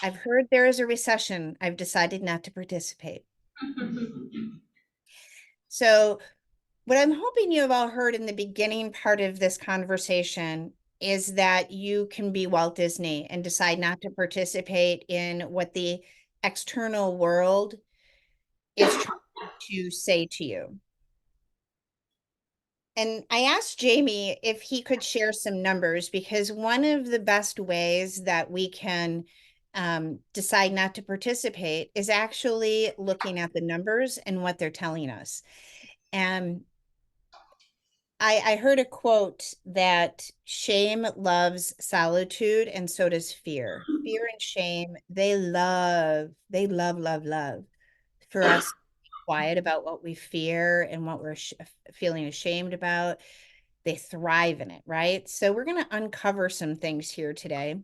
I've heard there is a recession. I've decided not to participate. So what I'm hoping you have all heard in the beginning part of this conversation is that you can be Walt Disney and decide not to participate in what the external world is trying to say to you. And I asked Jamie if he could share some numbers, because one of the best ways that we can decide not to participate is actually looking at the numbers and what they're telling us. And I heard a quote that shame loves solitude and so does fear. Fear and shame, they love, love for us to be quiet about what we fear and what we're feeling ashamed about. They thrive in it, right? So we're going to uncover some things here today.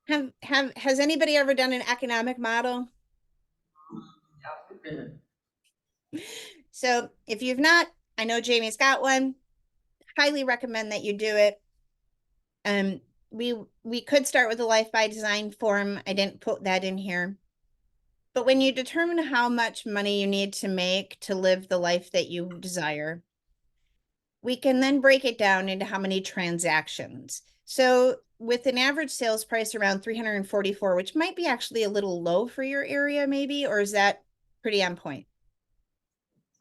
Has anybody ever done an economic model? So if you've not, I know Jamie's got one. Highly recommend that you do it. We could start with a life by design form. I didn't put that in here. But when you determine how much money you need to make to live the life that you desire, we can then break it down into how many transactions. So with an average sales price around 344, which might be actually a little low for your area maybe, or is that pretty on point?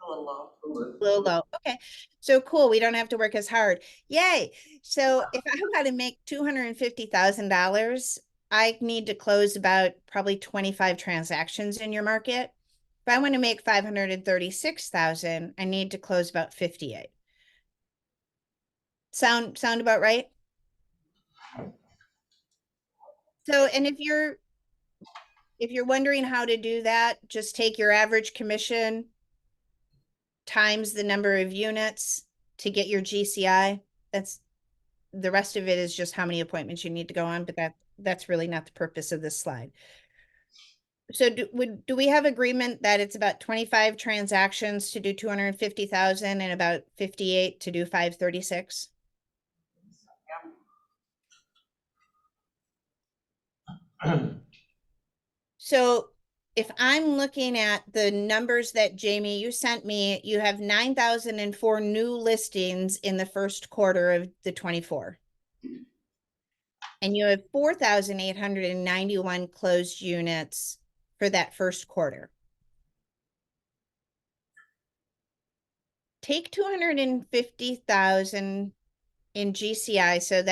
A little low. A little low. Okay. So cool. We don't have to work as hard. Yay. So if I got to make $250,000, I need to close about probably 25 transactions in your market. If I want to make 536,000, I need to close about 58. Sound about right? So, and if you're wondering how to do that, just take your average commission times the number of units to get your GCI. That's the rest of it is just how many appointments you need to go on, but that's really not the purpose of this slide. So do we have agreement that it's about 25 transactions to do 250,000 and about 58 to do 536? So if I'm looking at the numbers that Jamie, you sent me, you have 9,004 new listings in the first quarter of the 24. And you have 4,891 closed units for that first quarter. Take 250,000 in GCI. So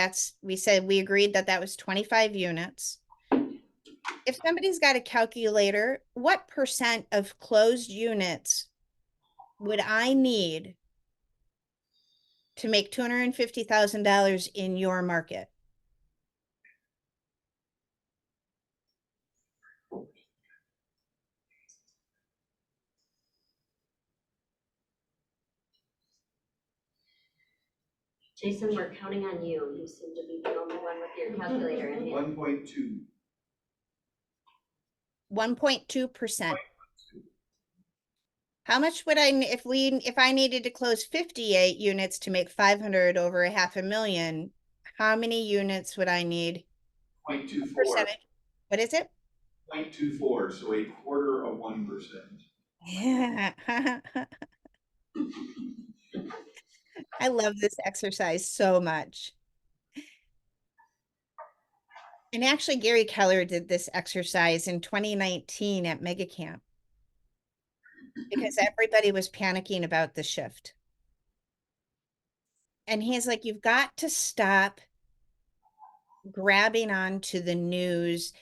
we agreed that was 25 units. If somebody's got a calculator, what percent of closed units would I need to make $250,000 in your market? Jason, we're counting on you. You seem to be the only one with your calculator in hand. 1.2. 1.2%. How much would if I needed to close 58 units to make 500 over a $500,000, how many units would I need? 0.24. Percentage. What is it? 0.24, so a quarter of 1%. Yeah. I love this exercise so much. And actually, Gary Keller did this exercise in 2019 at Mega Camp because everybody was panicking about the shift. And he's like, you've got to stop grabbing onto the news.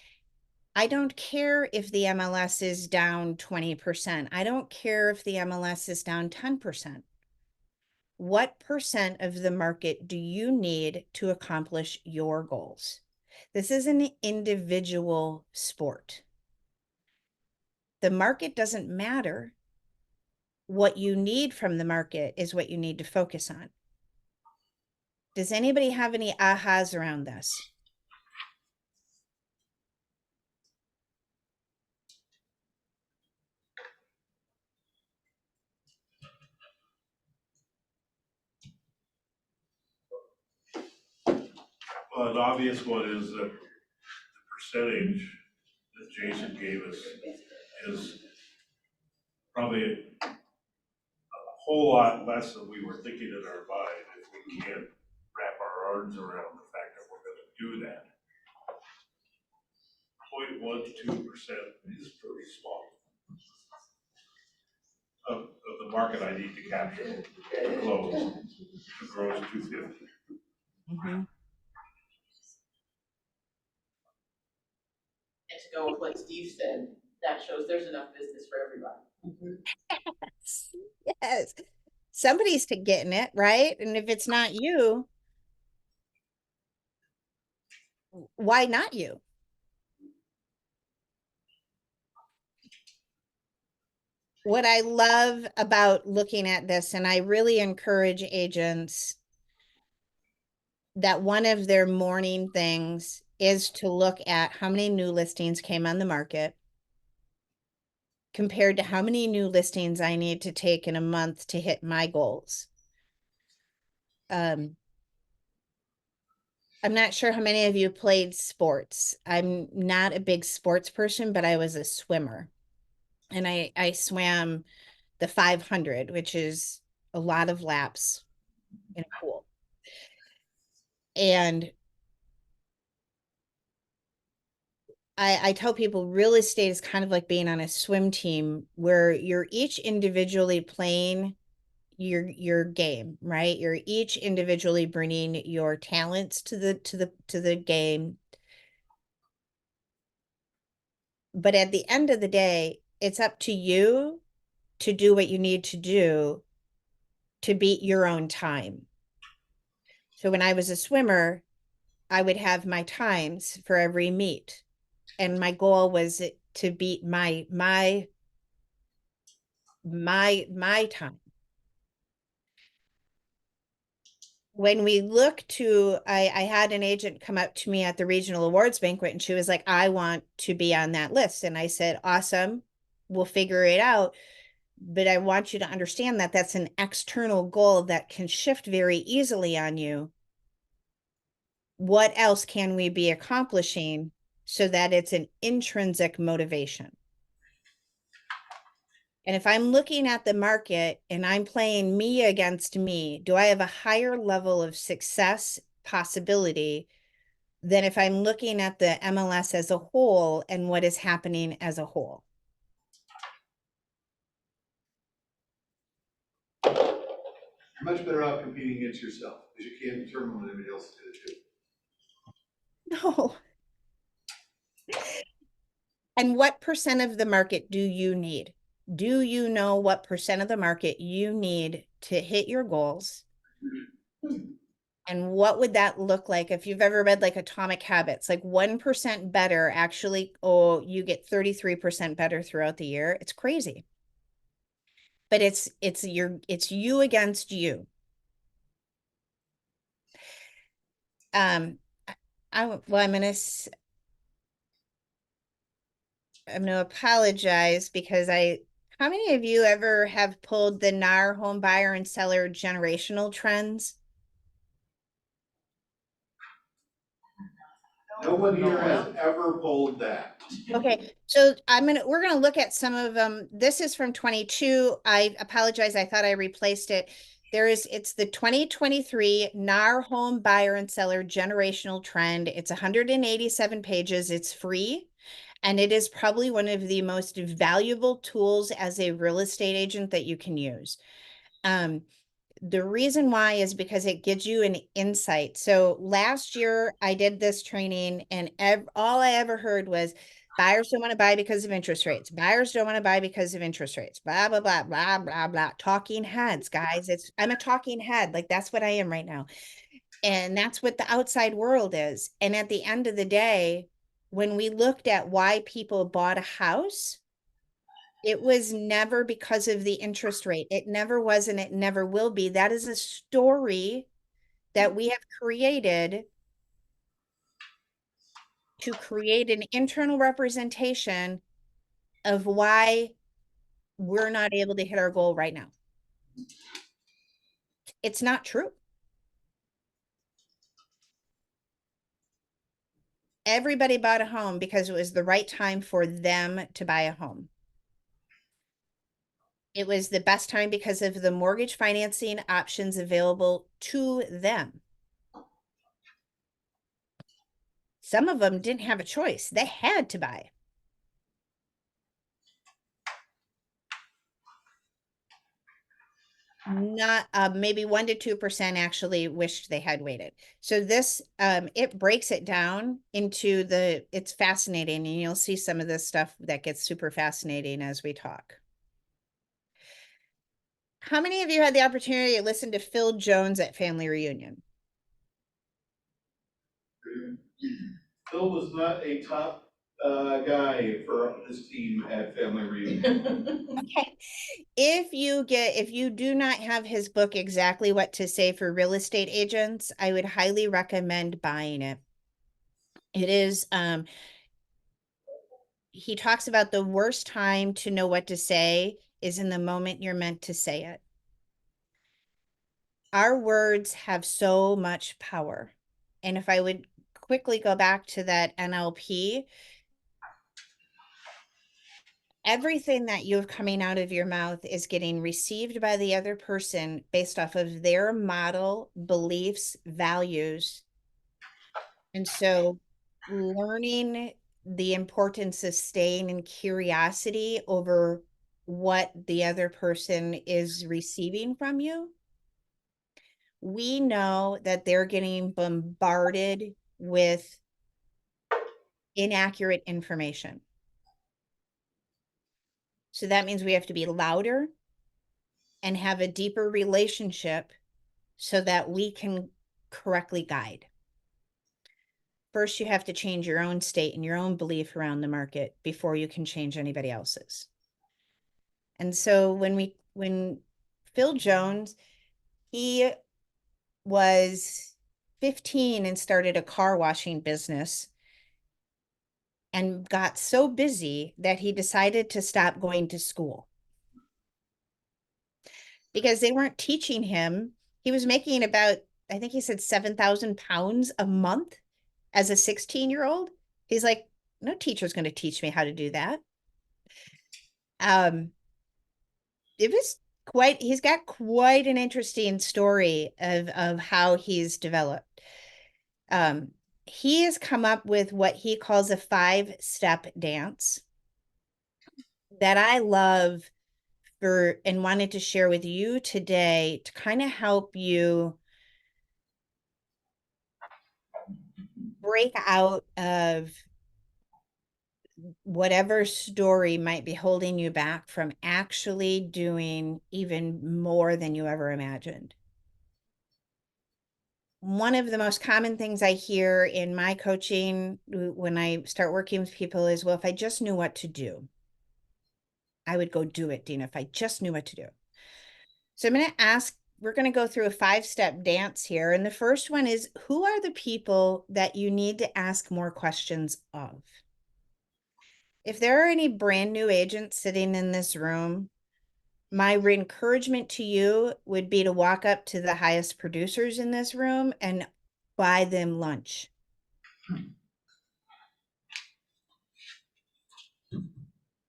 I don't care if the MLS is down 20%. I don't care if the MLS is down 10%. What percent of the market do you need to accomplish your goals? This is an individual sport. The market doesn't matter. What you need from the market is what you need to focus on. Does anybody have any ahas around this? Well, an obvious one is that the percentage that Jason gave us is probably a whole lot less than we were thinking in our mind if we can't wrap our arms around the fact that we're gonna do that. 0.12% is pretty small of the market I need to capture to close, to grow to 250. And to go with what Steve said, that shows there's enough business for everybody. Yes. Yes. Somebody's getting it, right? And if it's not you, why not you? What I love about looking at this, and I really encourage agents that one of their morning things is to look at how many new listings came on the market compared to how many new listings I need to take in a month to hit my goals. I'm not sure how many of you played sports. I'm not a big sports person, but I was a swimmer. And I swam the 500, which is a lot of laps in a pool. And I tell people real estate is kind of like being on a swim team where you're each individually playing your game, right? You're each individually bringing your talents to the game. But at the end of the day, it's up to you to do what you need to do to beat your own time. So when I was a swimmer, I would have my times for every meet. And my goal was to beat my time. When we look to, I had an agent come up to me at the regional awards banquet and she was like, I want to be on that list. And I said, awesome, we'll figure it out. But I want you to understand that that's an external goal that can shift very easily on you. What else can we be accomplishing so that it's an intrinsic motivation? And if I'm looking at the market and I'm playing me against me, do I have a higher level of success possibility than if I'm looking at the MLS as a whole and what is happening as a whole? You're much better off competing against yourself because you can't determine what anybody else is going to do. No. And what percent of the market do you need? Do you know what percent of the market you need to hit your goals? And what would that look like if you've ever read like Atomic Habits, like 1% better actually, oh, you get 33% better throughout the year. It's crazy. But it's you against you. Um, well, I'm gonna apologize because how many of you ever have pulled the NAR home buyer and seller generational trends? No one here has ever pulled that. Okay, so we're gonna look at some of them. This is from 22. I apologize, I thought I replaced it. It's the 2023 NAR home buyer and seller generational trend. It's 187 pages. It's free. And it is probably one of the most valuable tools as a real estate agent that you can use. The reason why is because it gives you an insight. So last year I did this training and all I ever heard was buyers don't want to buy because of interest rates. Buyers don't want to buy because of interest rates. Blah, blah, blah, blah, blah, blah. Talking heads, guys. I'm a talking head. Like that's what I am right now. And that's what the outside world is. And at the end of the day, when we looked at why people bought a house, it was never because of the interest rate. It never was, and it never will be. That is a story that we have created to create an internal representation of why we're not able to hit our goal right now. It's not true. Everybody bought a home because it was the right time for them to buy a home. It was the best time because of the mortgage financing options available to them. Some of them didn't have a choice. They had to buy. Not maybe 1 to 2% actually wished they had waited. So this it breaks it down into it's fascinating, and you'll see some of this stuff that gets super fascinating as we talk. How many of you had the opportunity to listen to Phil Jones at Family Reunion? Phil was not a top guy for his team at Family Reunion. Okay. If you do not have his book, Exactly What to Say for Real Estate Agents, I would highly recommend buying it. It is, he talks about the worst time to know what to say is in the moment you're meant to say it. Our words have so much power. And if I would quickly go back to that NLP, everything that you have coming out of your mouth is getting received by the other person based off of their model, beliefs, values. And so learning the importance of staying in curiosity over what the other person is receiving from you. We know that they're getting bombarded with inaccurate information. So that means we have to be louder and have a deeper relationship so that we can correctly guide. First, you have to change your own state and your own belief around the market before you can change anybody else's. And so when Phil Jones, he was 15 and started a car washing business and got so busy that he decided to stop going to school because they weren't teaching him. He was making about, I think he said 7,000 pounds a month as a 16-year-old. He's like, no teacher's going to teach me how to do that. It was he's got quite an interesting story of how he's developed. He has come up with what he calls a 5-step dance that I love and wanted to share with you today to kind of help you break out of whatever story might be holding you back from actually doing even more than you ever imagined. one of the most common things I hear in my coaching when I start working with people is, well, if I just knew what to do, I would go do it, Dina, if I just knew what to do. So I'm going to ask, we're going to go through a 5-step dance here. And the first one is, who are the people that you need to ask more questions of? If there are any brand new agents sitting in this room, my encouragement to you would be to walk up to the highest producers in this room and buy them lunch.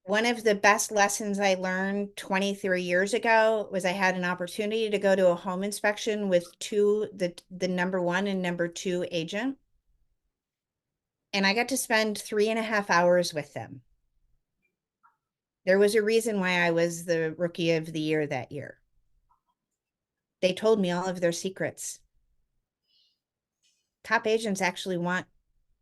One of the best lessons I learned 23 years ago was I had an opportunity to go to a home inspection with the number 1 and number 2 agent. And I got to spend 3.5 hours with them. There was a reason why I was the rookie of the year that year. They told me all of their secrets. Top agents actually want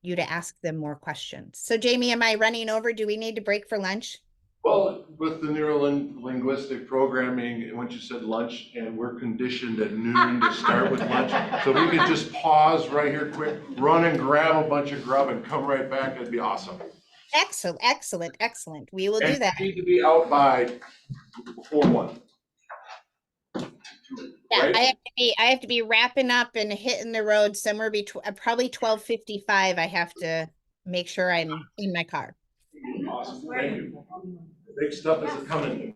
you to ask them more questions. So Jamie, am I running over? Do we need to break for lunch? Well, with the neuro-linguistic programming, once you said lunch, and we're conditioned at noon to start with lunch, so if we could just pause right here quick, run and grab a bunch of grub and come right back, it'd be awesome. Excellent, excellent, excellent. We will do that. And we need to be out by before 1. Yeah, Right? I have to be wrapping up and hitting the road somewhere between probably 12:55. I have to make sure I'm in my car. Awesome, thank you. Big stuff is coming.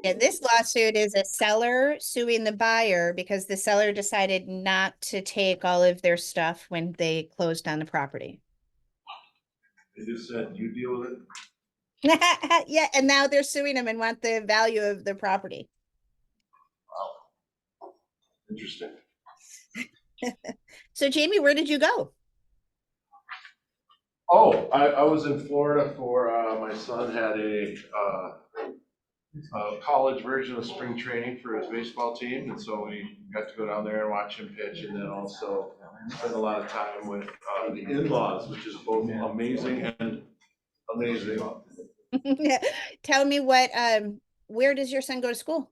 Yeah, this lawsuit is a seller suing the buyer because the seller decided not to take all of their stuff when they closed on the property. They just said, you deal with it. Yeah, and now they're suing them and want the value of the property. Wow. Interesting. So Jamie, where did you go? Oh, I was in Florida for, my son had a college version of spring training for his baseball team, and so we got to go down there and watch him pitch, and then also spend a lot of time with the in-laws, which is both amazing and amazing. Tell me where does your son go to school?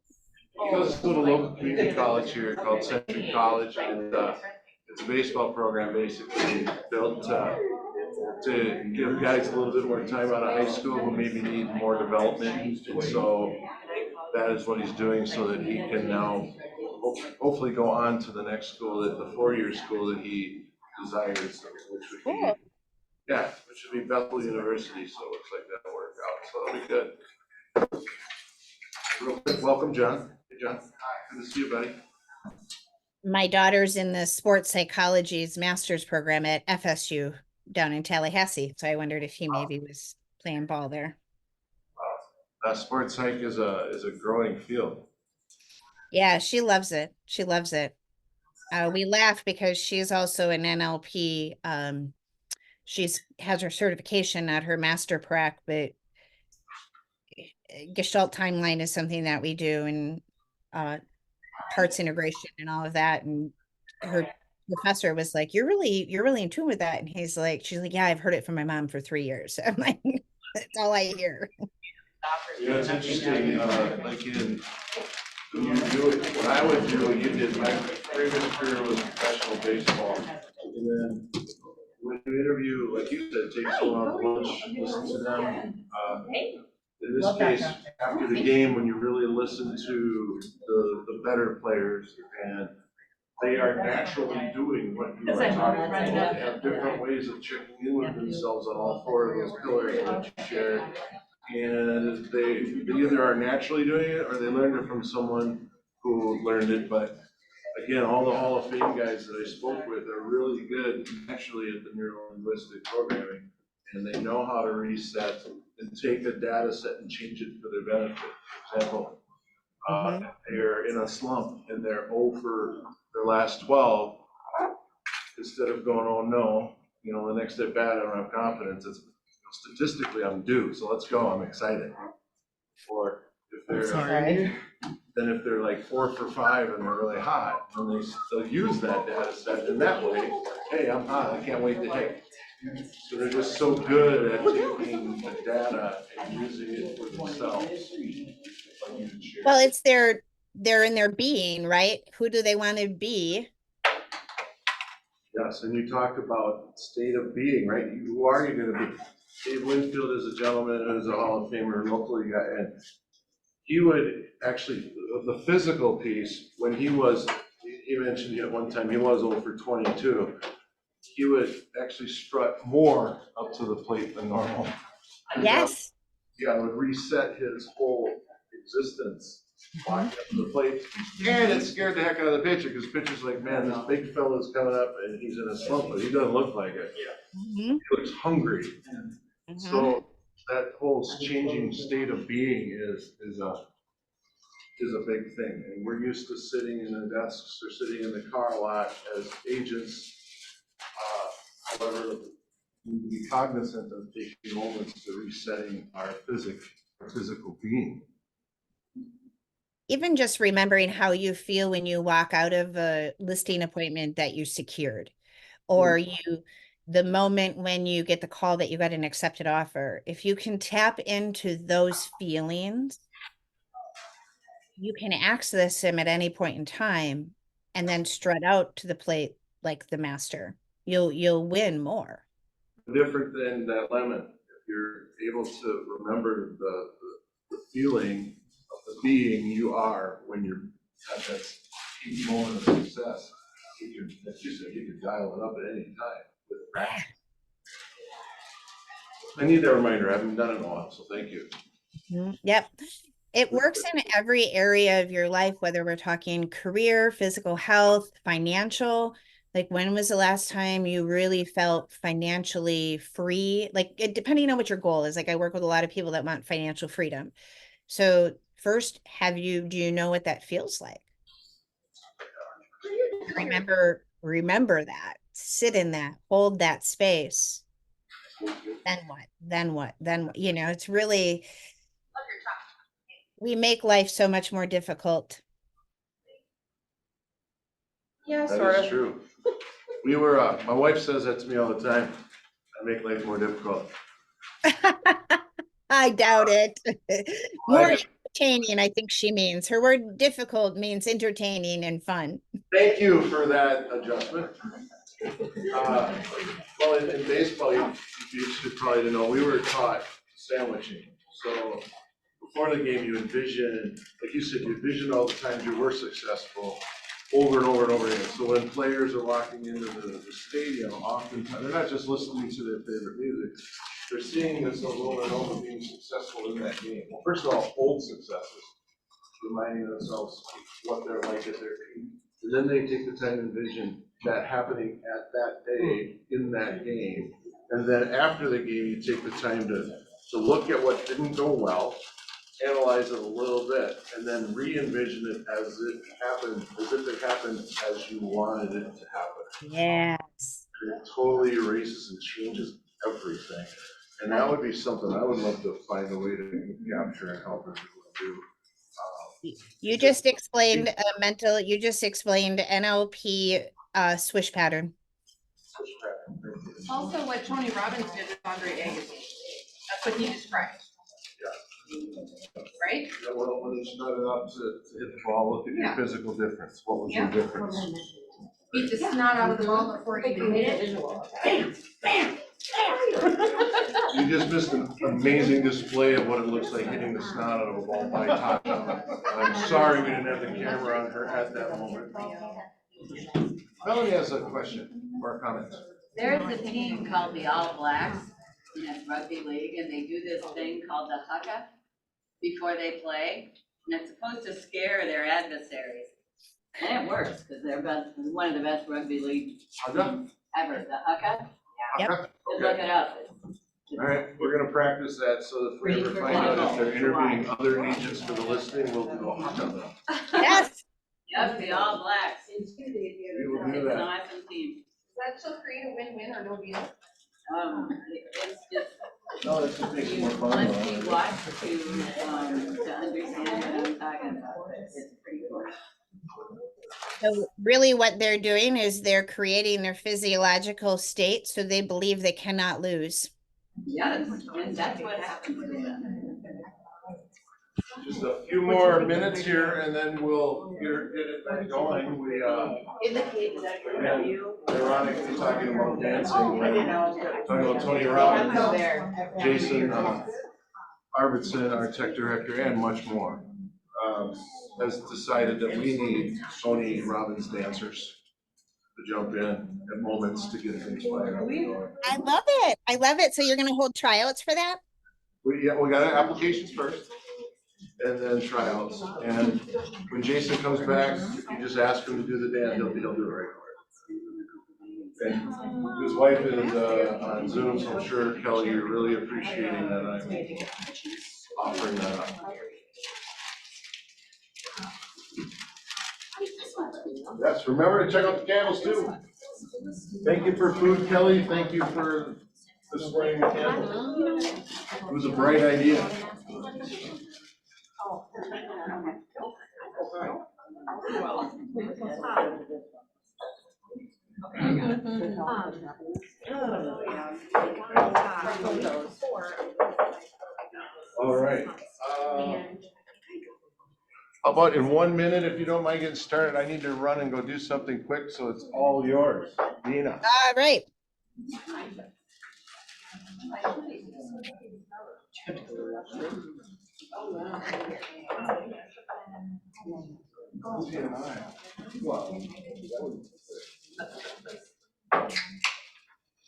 He goes to a local community college here called Century College, and it's a baseball program basically built to give guys a little bit more time out of high school who maybe need more development. And so that is what he's doing so that he can now hopefully go on to the next school, the 4-year school that he desires, which would be, yeah, which would be Bethel University. So it looks like that'll work out. So it'll be good. Real quick, welcome, John. Hey, John. Good to see you, buddy. My daughter's in the sports psychology's master's program at FSU down in Tallahassee. So I wondered if he maybe was playing ball there. Sports psych is a growing field. Yeah, she loves it. She loves it. We laugh because she's also an NLP. She's has her certification, not her master prac, but Gestalt timeline is something that we do, and parts integration and all of that. And her professor was like, you're really in tune with that. And she's like, yeah, I've heard it from my mom for 3 years. I'm like, that's all I hear. Yeah, it's interesting, like when you do it, what I would do, you did, my previous career was professional baseball. And then when you interview, like you said, take someone off lunch, listen to them. In this case, after the game, when you really listen to the better players, and they are naturally doing what you are talking about. They have different ways of checking in with themselves on all 4 of those pillars that you shared. And they either are naturally doing it or they learned it from someone who learned it. But again, all the Hall of Fame guys that I spoke with are really good naturally at the neuro-linguistic programming. And they know how to reset and take a data set and change it for their benefit. For example, they're in a slump and they're 0 for their last 12. Instead of going, oh no, the next at bat I don't have confidence, it's statistically I'm due, so let's go, I'm excited. Or if they're like 4 for 5 and they're really hot, then they'll use that data set in that way. Hey, I'm hot, I can't wait to hit. So they're just so good at taking the data and using it for themselves. Well, it's their they're in their being, right? Who do they want to be? Yes, and you talked about state of being, right? Who are you gonna be? Dave Winfield is a gentleman who's a Hall of Famer locally, and he would actually, the physical piece, when he mentioned at one time, he was over 22, he would actually strut more up to the plate than normal. Yes. Yeah, it would reset his whole existence walking up to the plate. And it scared the heck out of the pitcher, because the pitcher's like, man, this big fella's coming up and he's in a slump, but he doesn't look like it. Mhm. He looks hungry. Mhm. So that whole changing state of being is a big thing. And we're used to sitting in the desks or sitting in the car a lot as agents. However, we need to be cognizant of taking moments to resetting our physical being. Even just remembering how you feel when you walk out of a listing appointment that you secured, or the moment when you get the call that you got an accepted offer. If you can tap into those feelings, you can access them at any point in time and then strut out to the plate like the master. You'll win more. Different than that lemon. If you're able to remember the feeling of the being you are when you're at that peak moment of success, you can dial it up at any time with practice. I need that reminder. I haven't done it in a while, so thank you. Yep. It works in every area of your life, whether we're talking career, physical health, financial. Like, when was the last time you really felt financially free? Like, depending on what your goal is. Like, I work with a lot of people that want financial freedom. So first, do you know what that feels like? Remember that. Sit in that, hold that space. Then what? Then what? Then what? It's really, we make life so much more difficult. Yeah, That sort is of. true. My wife says that to me all the time. I make life more difficult. I doubt it. More entertaining, I think she means. Her word difficult means entertaining and fun. Thank you for that adjustment. Well, in baseball, you should probably know, we were taught sandwiching. So before the game, you envision, like you said, you envision all the times you were successful over and over and over again. So when players are walking into the stadium, oftentimes, they're not just listening to their favorite music, they're seeing themselves over and over being successful in that game. Well, first of all, old successes, reminding themselves what they're like at their peak. And then they take the time to envision that happening at that day in that game. And then after the game, you take the time to look at what didn't go well, analyze it a little bit, and then re-envision it as it happened, as if it happened as you wanted it to happen. Yes. And it totally erases and changes everything. And that would be something I would love to find a way to capture and help everyone do. You just explained NLP swish pattern. Also, what Tony Robbins did with Andre Agassi. That's what he described. Right? Yeah, well, when you started up to hit the ball, look at your physical difference. What was your difference? Beat the snot out of the ball before he even hit it. Bam, bam. You just missed an amazing display of what it looks like hitting the snot out of a ball by Tata. I'm sorry we didn't have the camera on her at that moment. Melanie has a question or a comment. There's a team called the All Blacks in this rugby league, and they do this thing called the haka before they play, and it's supposed to scare their adversaries. And it works, because they're one of the best rugby leagues Haka? ever, the haka. Yep. Haka? Just look it up. All right, we're gonna practice that, so if we ever find out if they're interviewing other agents for the listing, we'll do a haka. Yes. Yep, the All Blacks. We will It's do an that. awesome team. Does that still create a win-win or no deal? It's just, No, it just makes it more fun. once you watch to understand what I'm talking about, it's pretty cool. So really what they're doing is they're creating their physiological state so they believe they cannot lose. Yes, and that's what happens to them. Just a few more minutes here and then we'll get it back going. We, ironically talking about dancing, talking about Tony Robbins, Jason Arvidsson, our tech director, and much more, has decided that we need Tony Robbins dancers to jump in at moments to get things fired up. I love it. I love it. So you're going to hold tryouts for that? We got applications first and then tryouts. And when Jason comes back, if you just ask him to do the dance, he'll do it right away. Okay. His wife is on Zoom, so I'm sure, Kelly, you're really appreciating that I'm offering that up. Yes, remember to check out the candles too. Thank you for food, Kelly. Thank you for displaying the candles. It was a bright idea. All right. How about in 1 minute, if you don't mind getting started, I need to run and go do something quick, so it's all yours. Dina. All right.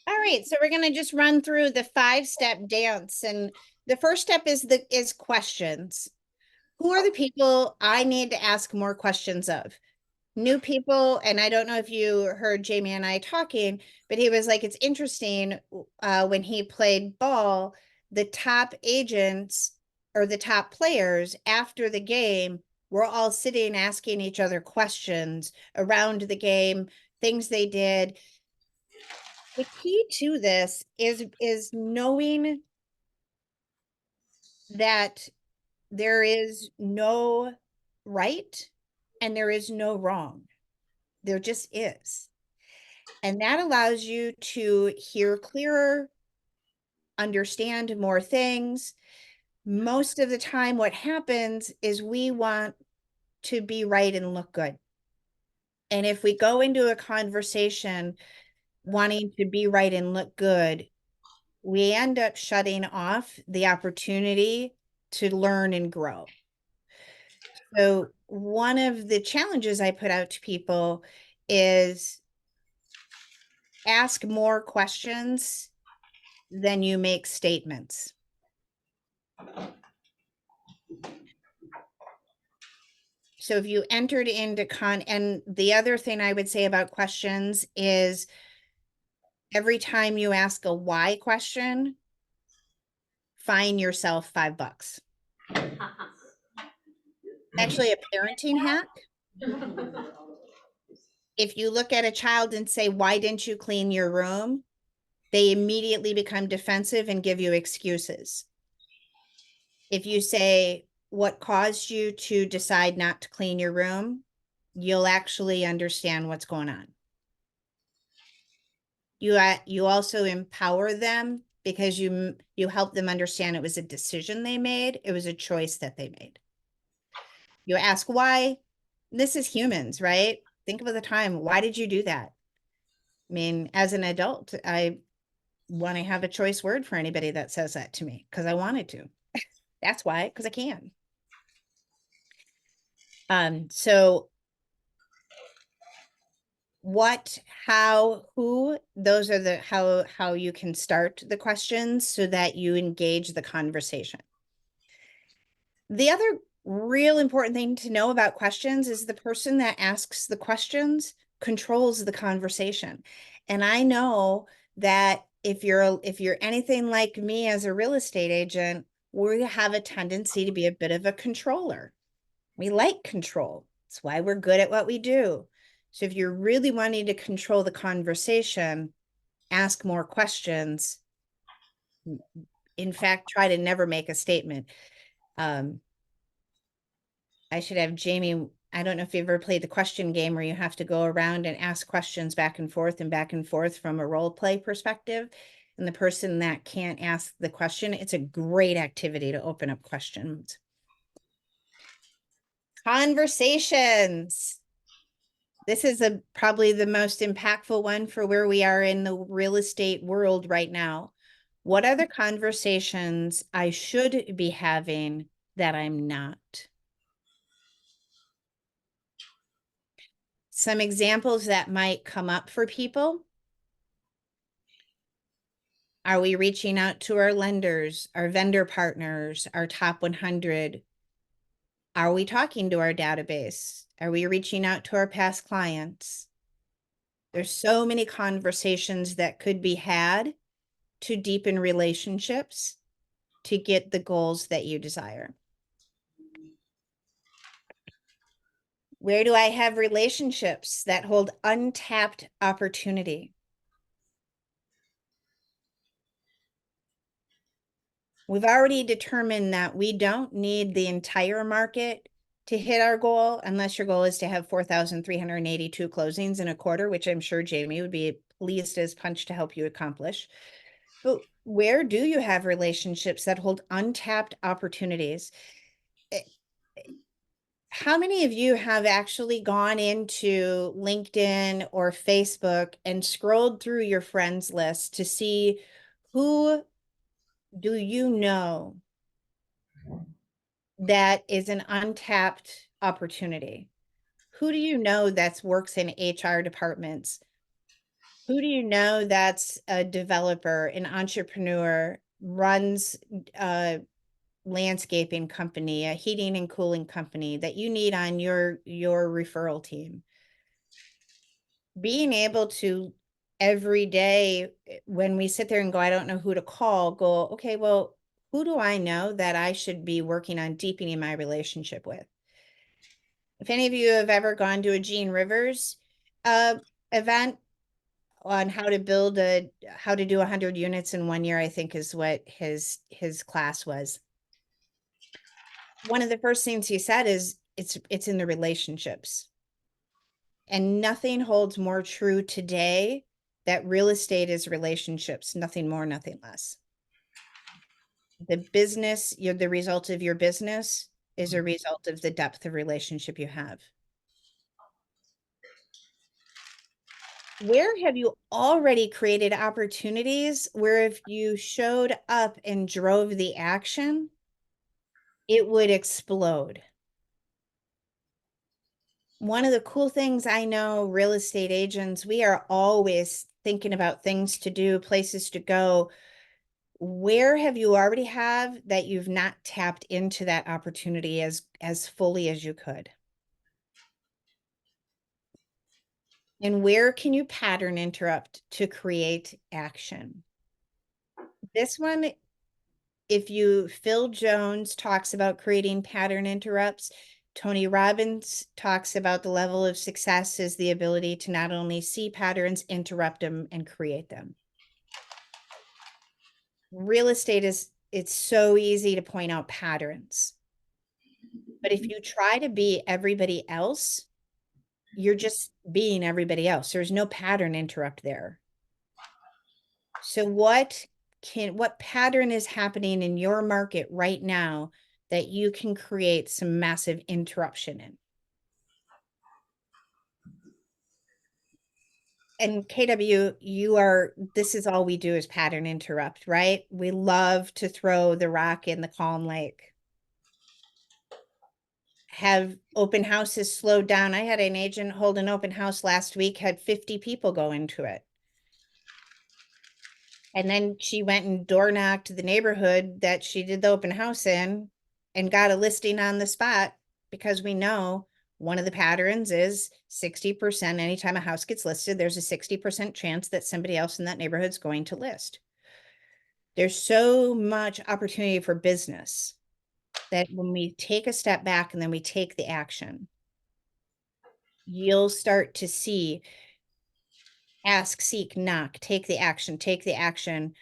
All right, so we're gonna just run through the 5-step dance, and the first step is questions. Who are the people I need to ask more questions of? New people, and I don't know if you heard Jamie and I talking, but he was like, it's interesting when he played ball, the top agents or the top players after the game were all sitting asking each other questions around the game, things they did. The key to this is knowing that there is no right and there is no wrong. There just is. And that allows you to hear clearer, understand more things. Most of the time, what happens is we want to be right and look good. And if we go into a conversation wanting to be right and look good, we end up shutting off the opportunity to learn and grow. So one of the challenges I put out to people is ask more questions than you make statements. So if you entered into and the other thing I would say about questions is every time you ask a why question, fine yourself $5. Actually, a parenting hack. If you look at a child and say, why didn't you clean your room? They immediately become defensive and give you excuses. If you say, what caused you to decide not to clean your room? You'll actually understand what's going on. You also empower them because you help them understand it was a decision they made. It was a choice that they made. You ask why. This is humans, right? Think of the time. Why did you do that? I mean, as an adult, I want to have a choice word for anybody that says that to me because I wanted to. That's why, because I can. So what, how, who, those are the how you can start the questions so that you engage the conversation. The other real important thing to know about questions is the person that asks the questions controls the conversation. And I know that if you're anything like me as a real estate agent, we have a tendency to be a bit of a controller. We like control. That's why we're good at what we do. So if you're really wanting to control the conversation, ask more questions. In fact, try to never make a statement. I should have Jamie, I don't know if you've ever played the question game where you have to go around and ask questions back and forth from a role play perspective. And the person that can't ask the question, it's a great activity to open up questions. Conversations. This is probably the most impactful one for where we are in the real estate world right now. What are the conversations I should be having that I'm not? Some examples that might come up for people. Are we reaching out to our lenders, our vendor partners, our top 100? Are we talking to our database? Are we reaching out to our past clients? There's so many conversations that could be had to deepen relationships to get the goals that you desire. Where do I have relationships that hold untapped opportunity? We've already determined that we don't need the entire market to hit our goal, unless your goal is to have 4,382 closings in a quarter, which I'm sure Jamie would be pleased as punch to help you accomplish. But where do you have relationships that hold untapped opportunities? How many of you have actually gone into LinkedIn or Facebook and scrolled through your friends list to see who do you know that is an untapped opportunity? Who do you know that works in HR departments? Who do you know that's a developer, an entrepreneur, runs a landscaping company, a heating and cooling company that you need on your referral team? Being able to every day when we sit there and go, I don't know who to call, go, okay, well, who do I know that I should be working on deepening my relationship with? If any of you have ever gone to a Gene Rivers event on how to do 100 units in 1 year, I think is what his class was. One of the first things he said is it's in the relationships. And nothing holds more true today that real estate is relationships, nothing more, nothing less. The business, the result of your business is a result of the depth of relationship you have. Where have you already created opportunities where if you showed up and drove the action, it would explode? One of the cool things I know, real estate agents, we are always thinking about things to do, places to go. Where have you already have that you've not tapped into that opportunity as fully as you could? And where can you pattern interrupt to create action? This one, Phil Jones talks about creating pattern interrupts. Tony Robbins talks about the level of success is the ability to not only see patterns, interrupt them, and create them. Real estate it's so easy to point out patterns. But if you try to be everybody else, you're just being everybody else. There's no pattern interrupt there. So what pattern is happening in your market right now that you can create some massive interruption in? And KW, this is all we do is pattern interrupt, right? We love to throw the rock in the calm lake. Have open houses slowed down? I had an agent hold an open house last week, had 50 people go into it. And then she went and door knocked the neighborhood that she did the open house in and got a listing on the spot, because we know one of the patterns is 60%. Anytime a house gets listed, there's a 60% chance that somebody else in that neighborhood is going to list. There's so much opportunity for business that when we take a step back and then we take the action, you'll start to see ask, seek, knock, take the action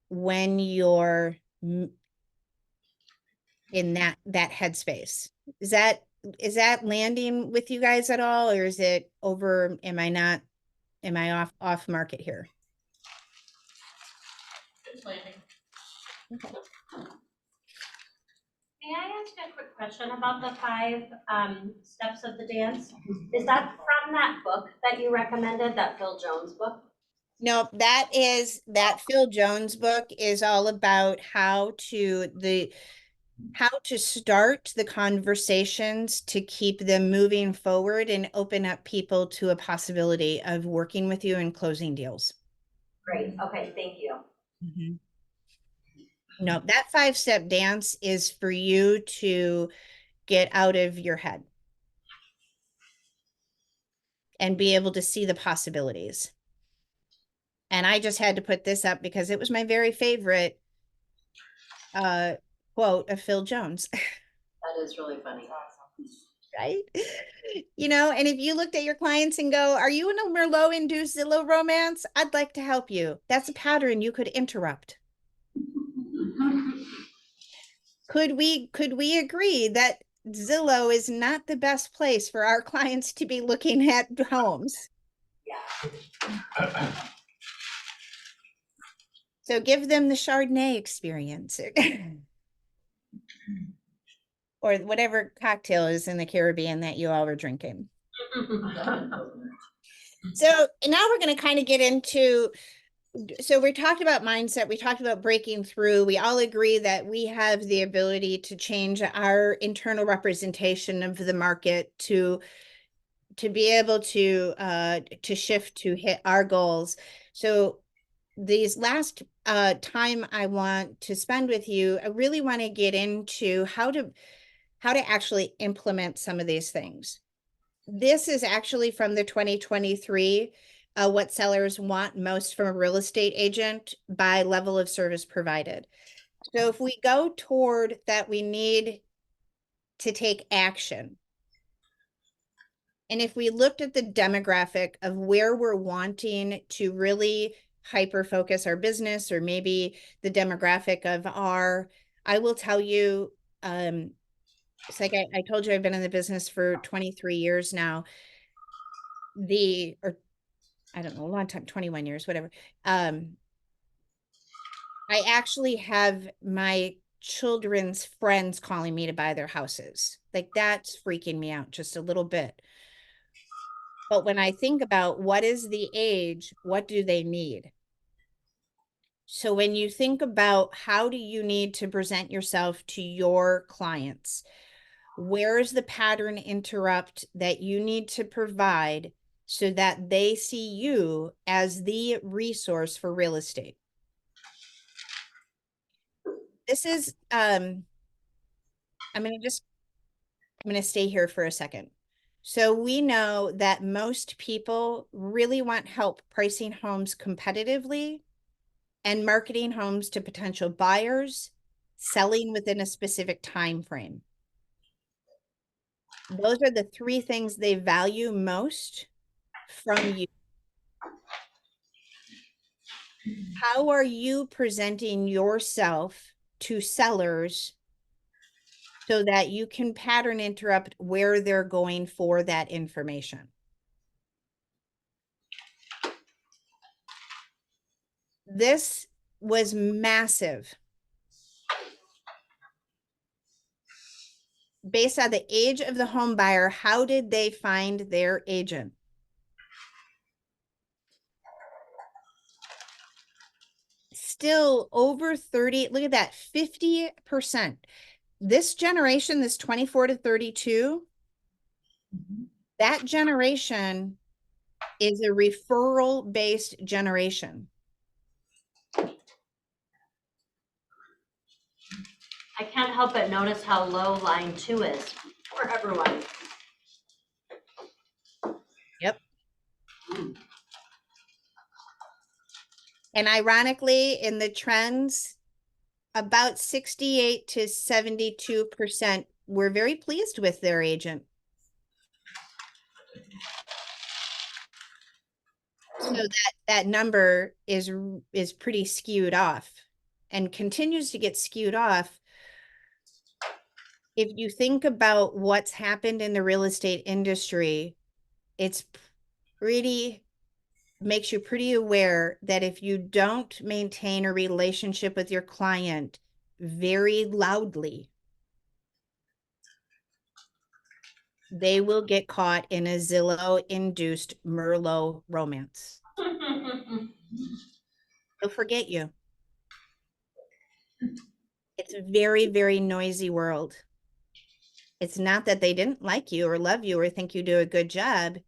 when you're in that headspace. Is that landing with you guys at all, or is it over? Am I off market here? May I ask a quick question about the 5 steps of the dance? Is that from that book that you recommended, that Phil Jones book? No, that Phil Jones book is all about how to start the conversations to keep them moving forward and open up people to a possibility of working with you and closing deals. Great, okay, thank you. No, that 5-step dance is for you to get out of your head and be able to see the possibilities. And I just had to put this up because it was my very favorite quote of Phil Jones. That is really funny. Right? You know, and if you looked at your clients and go, are you in a Merlot-induced Zillow romance? I'd like to help you. That's a pattern you could interrupt. Could we agree that Zillow is not the best place for our clients to be looking at homes? Yeah. So give them the Chardonnay experience. Or whatever cocktail is in the Caribbean that you all are drinking. So now we're going to kind of get into, so we talked about mindset, we talked about breaking through. We all agree that we have the ability to change our internal representation of the market to be able to shift to hit our goals. So these last time I want to spend with you, I really want to get into how to actually implement some of these things. This is actually from the 2023 what sellers want most from a real estate agent by level of service provided. So if we go toward that, we need to take action. And if we looked at the demographic of where we're wanting to really hyper focus our business, or maybe the demographic of I will tell you, it's like I told you, I've been in the business for 23 years now. Or I don't know, a long time, 21 years, whatever. I actually have my children's friends calling me to buy their houses. Like, that's freaking me out just a little bit. But when I think about what is the age, what do they need? So when you think about how do you need to present yourself to your clients, where is the pattern interrupt that you need to provide so that they see you as the resource for real estate? This is, I'm going to stay here for a second. So we know that most people really want help pricing homes competitively and marketing homes to potential buyers, selling within a specific time frame. Those are the 3 things they value most from you. How are you presenting yourself to sellers so that you can pattern interrupt where they're going for that information? This was massive. Based on the age of the home buyer, how did they find their agent? Still over 30, look at that, 50%. This generation, this 24 to 32, that generation is a referral-based generation. I can't help but notice how low line 2 is for everyone. Yep. And ironically, in the trends, about 68 to 72% were very pleased with their agent. So that number is pretty skewed off and continues to get skewed off. If you think about what's happened in the real estate industry, it's makes you pretty aware that if you don't maintain a relationship with your client very loudly, they will get caught in a Zillow-induced Merlot romance. They'll forget you. It's a very, very noisy world. It's not that they didn't like you or love you or think you do a good job.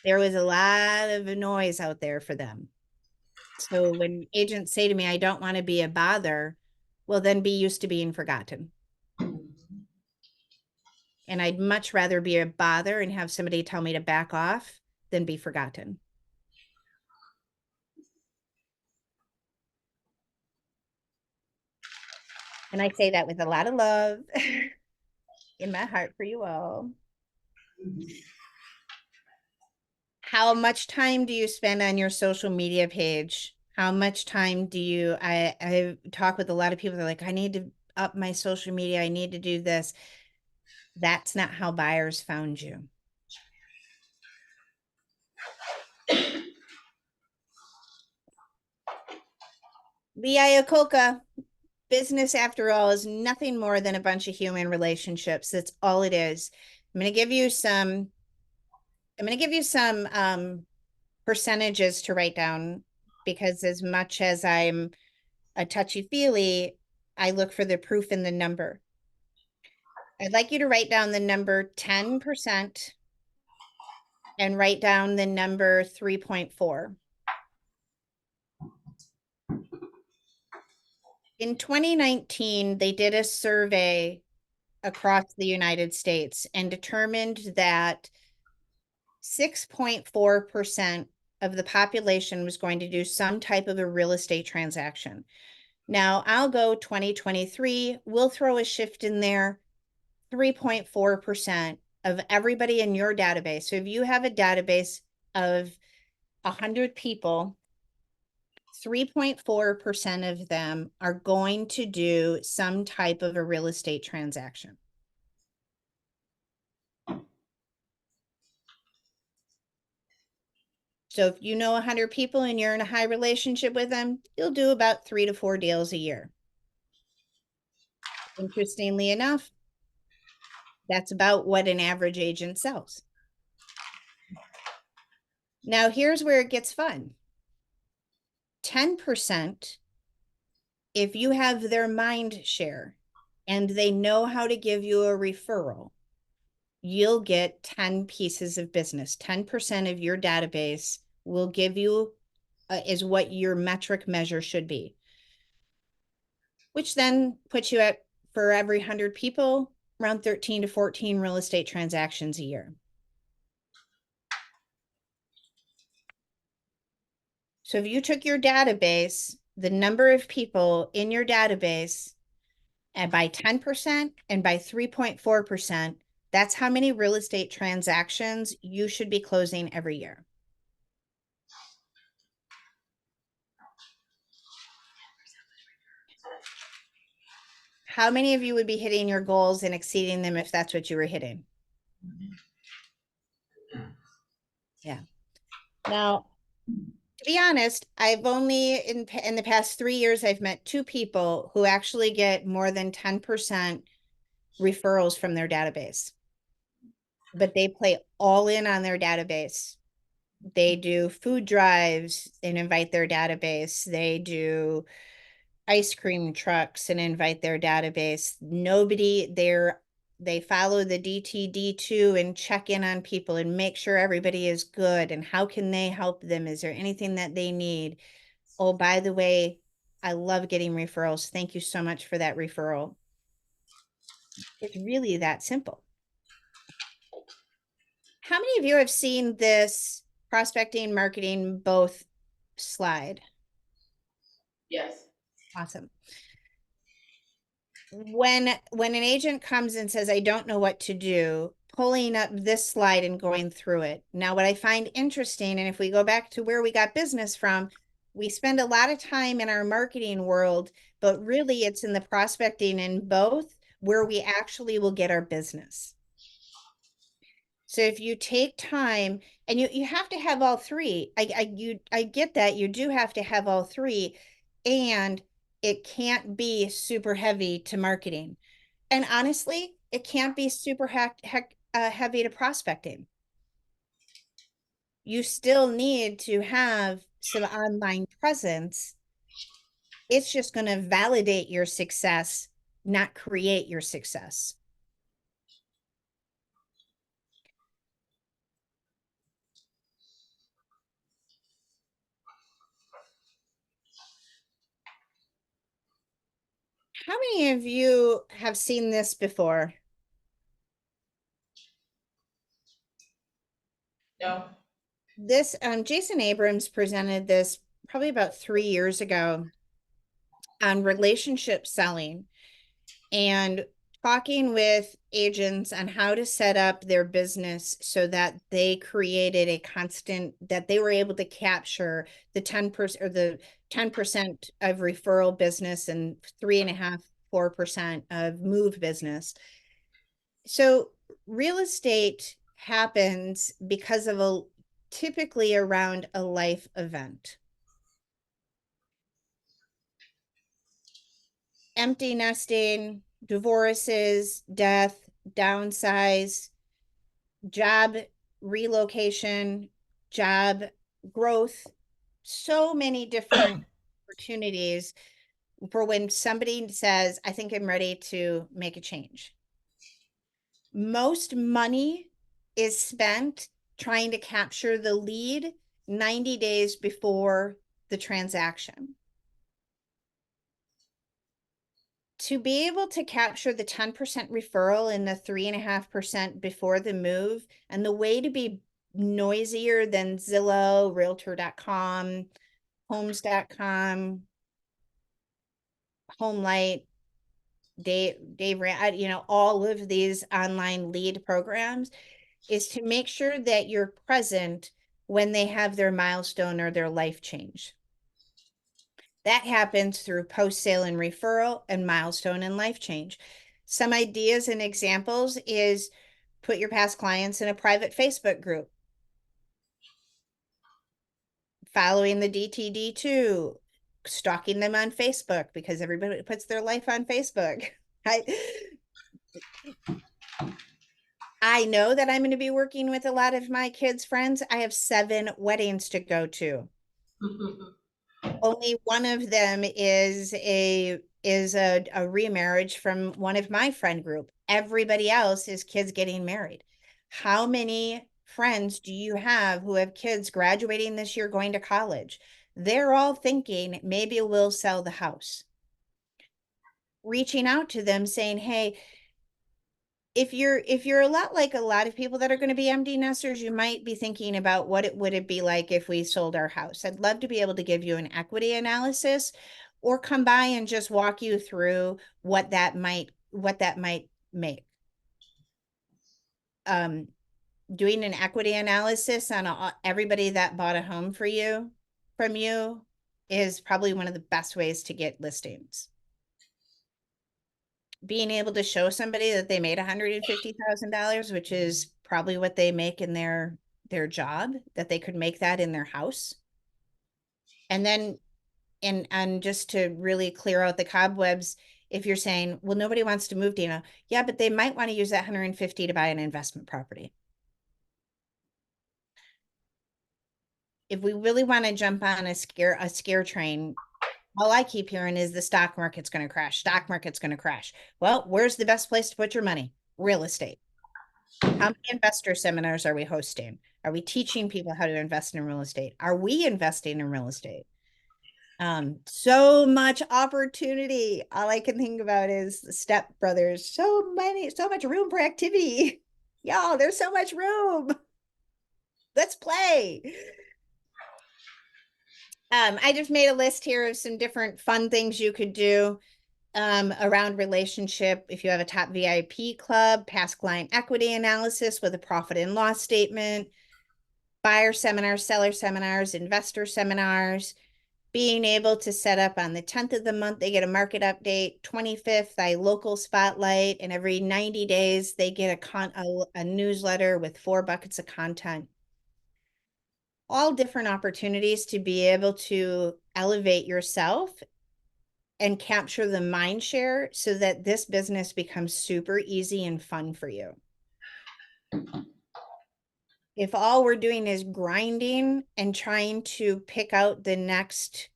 There was a lot of noise out there for them. So when agents say to me, I don't want to be a bother, well, then be used to being forgotten. And I'd much rather be a bother and have somebody tell me to back off than be forgotten. And I say that with a lot of love in my heart for you all. How much time do you spend on your social media page? How much time do you, I talk with a lot of people, they're like, I need to up my social media. I need to do this. That's not how buyers found you. The Iacocca business, after all, is nothing more than a bunch of human relationships. That's all it is. I'm going to give you some percentages to write down, because as much as I'm a touchy-feely, I look for the proof in the number. I'd like you to write down the number 10% and write down the number 3.4. In 2019, they did a survey across the United States and determined that 6.4% of the population was going to do some type of a real estate transaction. Now, I'll go 2023, we'll throw a shift in there, 3.4% of everybody in your database. So if you have a database of 100 people, 3.4% of them are going to do some type of a real estate transaction. So if you know 100 people and you're in a high relationship with them, you'll do about 3 to 4 deals a year. Interestingly enough, that's about what an average agent sells. Now, here's where it gets fun. 10%, if you have their mind share and they know how to give you a referral, you'll get 10 pieces of business. 10% of your database will give you, is what your metric measure should be, which then puts you at, for every 100 people, around 13 to 14 real estate transactions a year. So if you took your database, the number of people in your database, and by 10% and by 3.4%, that's how many real estate transactions you should be closing every year. How many of you would be hitting your goals and exceeding them if that's what you were hitting? Yeah. Now, to be honest, I've only, in the past 3 years, I've met 2 people who actually get more than 10% referrals from their database. But they play all in on their database. They do food drives and invite their database. They do ice cream trucks and invite their database. Nobody there, they follow the DTD2 and check in on people and make sure everybody is good and how can they help them? Is there anything that they need? Oh, by the way, I love getting referrals. Thank you so much for that referral. It's really that simple. How many of you have seen this prospecting, marketing, both slide? Yes. Awesome. When an agent comes and says, I don't know what to do, pulling up this slide and going through it. Now, what I find interesting, and if we go back to where we got business from, we spend a lot of time in our marketing world, but really it's in the prospecting in both where we actually will get our business. So if you take time, and you have to have all three. I get that you do have to have all three, and it can't be super heavy to marketing. And honestly, it can't be super heavy to prospecting. You still need to have some online presence. It's just going to validate your success, not create your success. How many of you have seen this before? No. This, Jason Abrams presented this probably about 3 years ago on relationship selling and talking with agents on how to set up their business so that they created a constant, that they were able to capture the 10% or the 10% of referral business and 3.5%, 4% of move business. So real estate happens because of typically around a life event. Empty nesting, divorces, death, downsize, job relocation, job growth, so many different opportunities for when somebody says, I think I'm ready to make a change. Most money is spent trying to capture the lead 90 days before the transaction. To be able to capture the 10% referral and the 3.5% before the move, and the way to be noisier than Zillow, Realtor.com, Homes.com, HomeLight, Dave, all of these online lead programs, is to make sure that you're present when they have their milestone or their life change. That happens through post-sale and referral and milestone and life change. Some ideas and examples is put your past clients in a private Facebook group. Following the DTD2, stalking them on Facebook because everybody puts their life on Facebook. I know that I'm going to be working with a lot of my kids' friends. I have 7 weddings to go to. Only one of them is a remarriage from one of my friend group. Everybody else is kids getting married. How many friends do you have who have kids graduating this year, going to college? They're all thinking maybe we'll sell the house. Reaching out to them saying, hey, if you're a lot like a lot of people that are going to be empty nesters, you might be thinking about what it would be like if we sold our house. I'd love to be able to give you an equity analysis or come by and just walk you through what that might make. Doing an equity analysis on everybody that bought a home from you is probably one of the best ways to get listings. Being able to show somebody that they made $150,000, which is probably what they make in their job, that they could make that in their house. And then, and just to really clear out the cobwebs, if you're saying, well, nobody wants to move, Dina. Yeah, but they might want to use that 150 to buy an investment property. If we really want to jump on a scare train, all I keep hearing is the stock market's going to crash. Stock market's going to crash. Well, where's the best place to put your money? Real estate. How many investor seminars are we hosting? Are we teaching people how to invest in real estate? Are we investing in real estate? So much opportunity. All I can think about is the Step Brothers. So much room for activity. Y'all, there's so much room. Let's play. I just made a list here of some different fun things you could do around relationship. If you have a top VIP club, past client equity analysis with a profit and loss statement, buyer seminars, seller seminars, investor seminars, being able to set up on the 10th of the month, they get a market update, 25th, a local spotlight, and every 90 days, they get a newsletter with 4 buckets of content. All different opportunities to be able to elevate yourself and capture the mind share so that this business becomes super easy and fun for you. If all we're doing is grinding and trying to pick out the next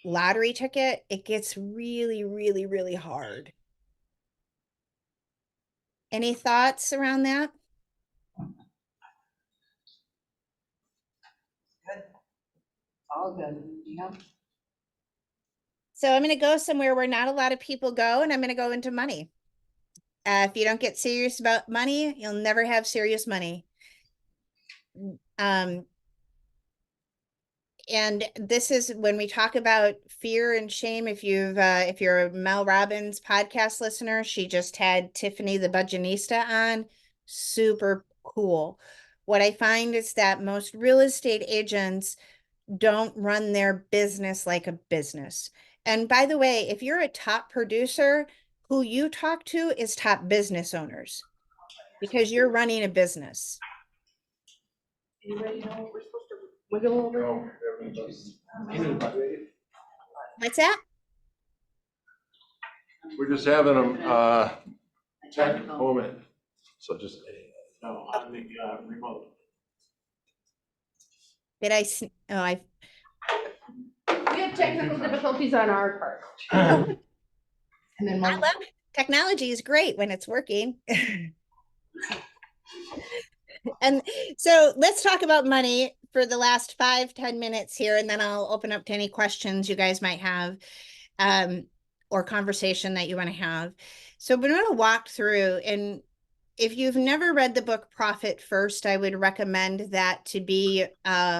lottery ticket, it gets really, really, really hard. Any thoughts around that? All good, yeah. So I'm going to go somewhere where not a lot of people go, and I'm going to go into money. If you don't get serious about money, you'll never have serious money. And this is when we talk about fear and shame. If you're a Mel Robbins podcast listener, she just had Tiffany the Budgetnista on. Super cool. What I find is that most real estate agents don't run their business like a business. And by the way, if you're a top producer, who you talk to is top business owners because you're running a business. Anybody know what we're supposed to wiggle over here? What's that? We're just having a tech moment. So just. No, on the remote. Did I? Oh, I. We have technical difficulties on our part. And then I love technology is great when it's working. And so let's talk about money for the last 5-10 minutes here, and then I'll open up to any questions you guys might have, or conversation that you want to have. So we're going to walk through, and if you've never read the book Profit First, I would recommend that to be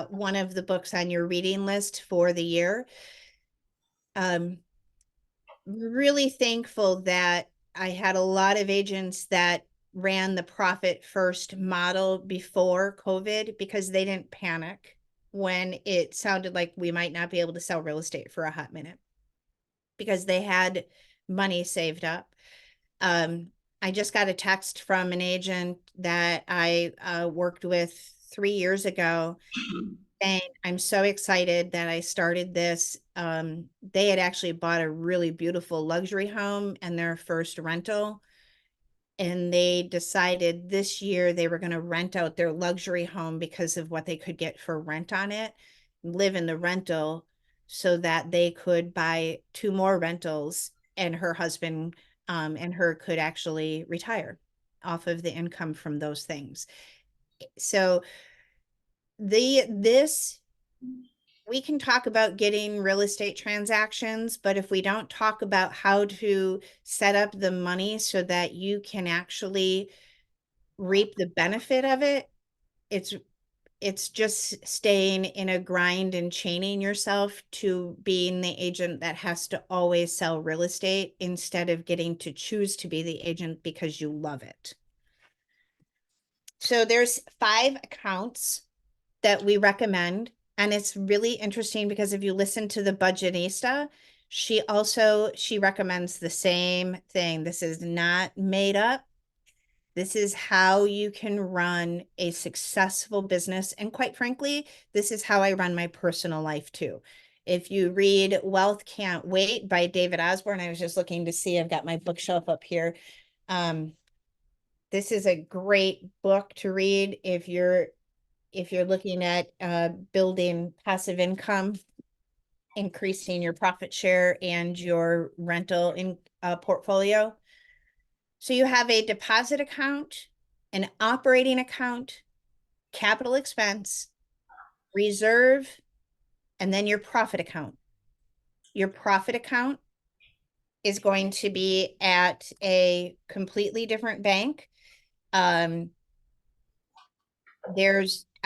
one of the books on your reading list for the year. Really thankful that I had a lot of agents that ran the Profit First model before COVID because they didn't panic when it sounded like we might not be able to sell real estate for a hot minute because they had money saved up. I just got a text from an agent that I worked with 3 years ago saying, I'm so excited that I started this. They had actually bought a really beautiful luxury home and their first rental. And they decided this year they were going to rent out their luxury home because of what they could get for rent on it, live in the rental so that they could buy 2 more rentals and her husband and her could actually retire off of the income from those things. So we can talk about getting real estate transactions, but if we don't talk about how to set up the money so that you can actually reap the benefit of it, it's just staying in a grind and chaining yourself to being the agent that has to always sell real estate instead of getting to choose to be the agent because you love it. So there's 5 accounts that we recommend. And it's really interesting because if you listen to the Budgetnista, she recommends the same thing. This is not made up. This is how you can run a successful business. And quite frankly, this is how I run my personal life too. If you read Wealth Can't Wait by David Osborne, I was just looking to see, I've got my bookshelf up here. This is a great book to read if you're looking at building passive income, increasing your profit share and your rental in portfolio. So you have a deposit account, an operating account, capital expense, reserve, and then your profit account. Your profit account is going to be at a completely different bank. I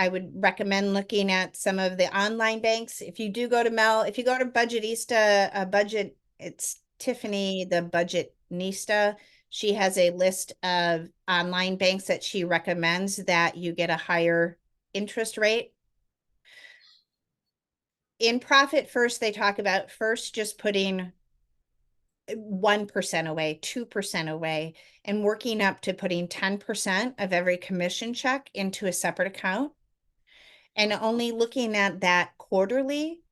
would recommend looking at some of the online banks. If you do go to if you go to Budgetnista, it's Tiffany, the Budgetnista. She has a list of online banks that she recommends that you get a higher interest rate. In Profit First, they talk about first just putting 1% away, 2% away, and working up to putting 10% of every commission check into a separate account and only looking at that quarterly.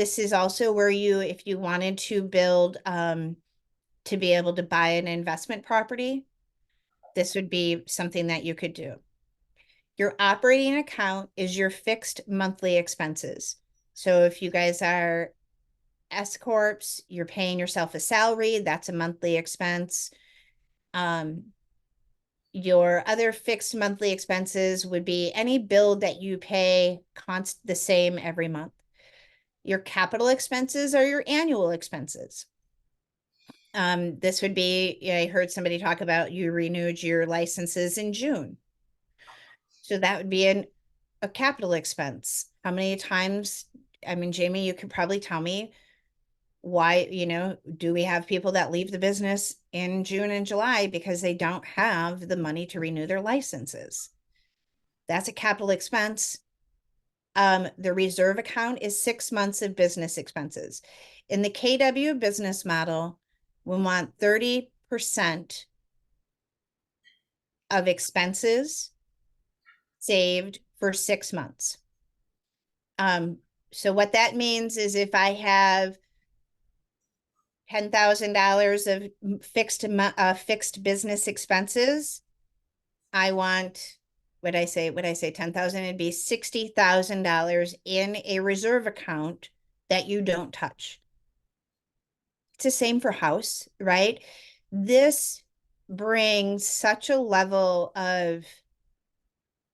This is also where you, if you wanted to build, to be able to buy an investment property, this would be something that you could do. Your operating account is your fixed monthly expenses. So if you guys are S corps, you're paying yourself a salary, that's a monthly expense. Your other fixed monthly expenses would be any bill that you pay the same every month. Your capital expenses are your annual expenses. This would be, I heard somebody talk about you renewed your licenses in June. So that would be a capital expense. How many times, I mean, Jamie, you could probably tell me why, do we have people that leave the business in June and July because they don't have the money to renew their licenses? That's a capital expense. The reserve account is 6 months of business expenses. In the KW business model, we want 30% of expenses saved for 6 months. So what that means is if I have $10,000 of fixed business expenses, I want, what I say 10,000, it'd be $60,000 in a reserve account that you don't touch. It's the same for house, right? This brings such a level of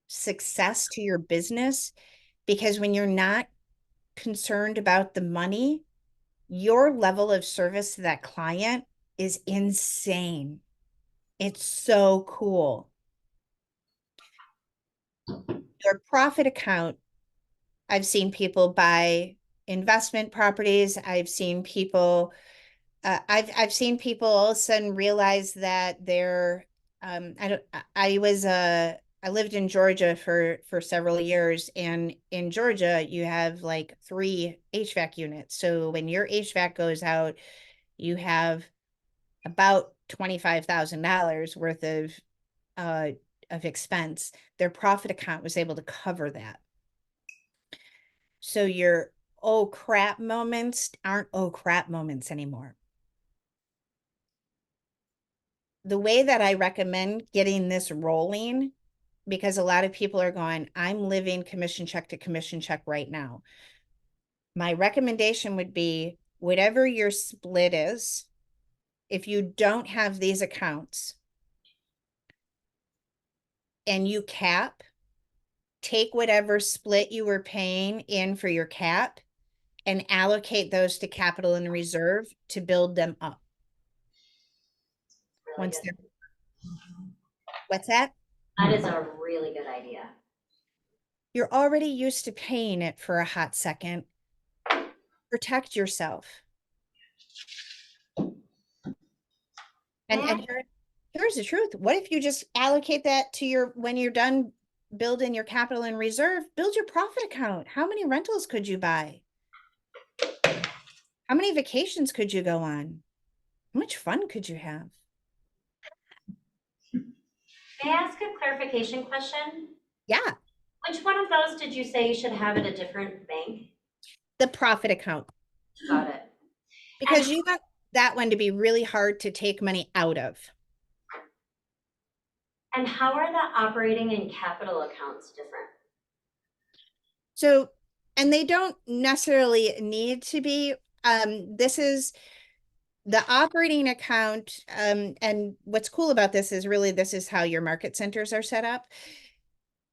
success to your business because when you're not concerned about the money, your level of service to that client is insane. It's so cool. Your profit account, I've seen people buy investment properties. I've seen people, I've seen people all of a sudden realize that they're, I lived in Georgia for several years, and in Georgia you have like 3 HVAC units. So when your HVAC goes out, you have about $25,000 worth of expense. Their profit account was able to cover that. So your oh crap moments aren't oh crap moments anymore. The way that I recommend getting this rolling, because a lot of people are going, I'm living commission check to commission check right now. My recommendation would be whatever your split is, if you don't have these accounts and you cap, take whatever split you were paying in for your cap and allocate those to capital and reserve to build them up. Really Once good. they're, what's that? That is a really good idea. You're already used to paying it for a hot second. Protect yourself. And here's the truth. What if you just allocate that to your, when you're done building your capital and reserve, build your profit account. How many rentals could you buy? How many vacations could you go on? How much fun could you have? May I ask a clarification question? Yeah, Which one of those did you say you should have at a different bank? the profit account. Got it. Because you want that one to be really hard to take money out of. And how are the operating and capital accounts different? So, and they don't necessarily need to be, this is the operating account. And what's cool about this is really, this is how your market centers are set up.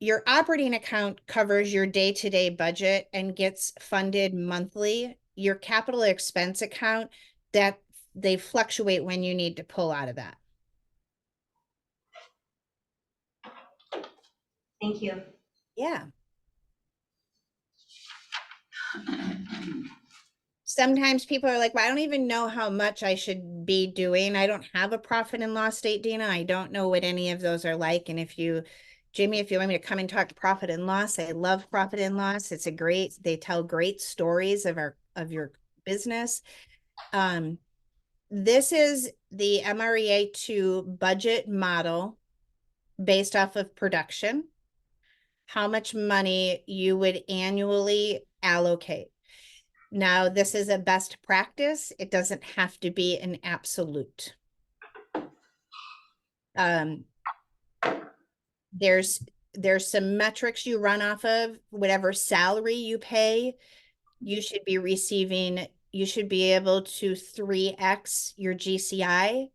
Your operating account covers your day-to-day budget and gets funded monthly. Your capital expense account, that they fluctuate when you need to pull out of that. Thank you. Yeah. Sometimes people are like, well, I don't even know how much I should be doing. I don't have a profit and loss state, Dina. I don't know what any of those are like. And if you, Jamie, if you want me to come and talk profit and loss, I love profit and loss. It's a great, they tell great stories of your business. This is the MREA 2 budget model based off of production, how much money you would annually allocate. Now, this is a best practice. It doesn't have to be an absolute. There's some metrics you run off of. Whatever salary you pay, you should be receiving, you should be able to 3x your GCI.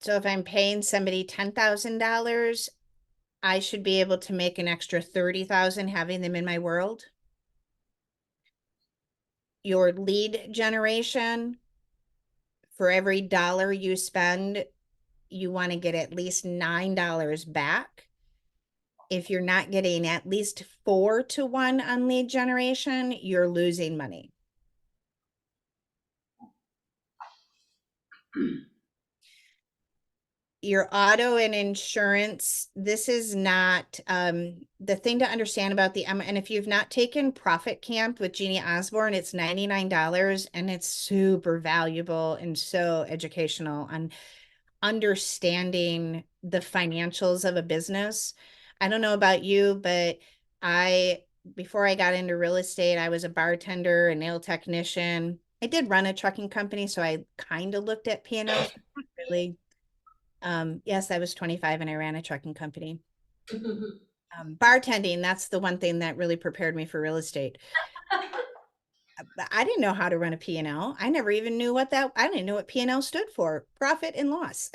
So if I'm paying somebody $10,000, I should be able to make an extra 30,000 having them in my world. Your lead generation, for every dollar you spend, you want to get at least $9 back. If you're not getting at least 4 to 1 on lead generation, you're losing money. Your auto and insurance, this is not the thing to understand about the and if you've not taken Profit Camp with Jeannie Osborne, it's $99 and it's super valuable and so educational on understanding the financials of a business. I don't know about you, but before I got into real estate, I was a bartender, a nail technician. I did run a trucking company, so I kind of looked at P&Ls, not really. Yes, I was 25 and I ran a trucking company. Bartending, that's the one thing that really prepared me for real estate. I didn't know how to run a P&L. I never even knew I didn't know what P&L stood for, profit and loss.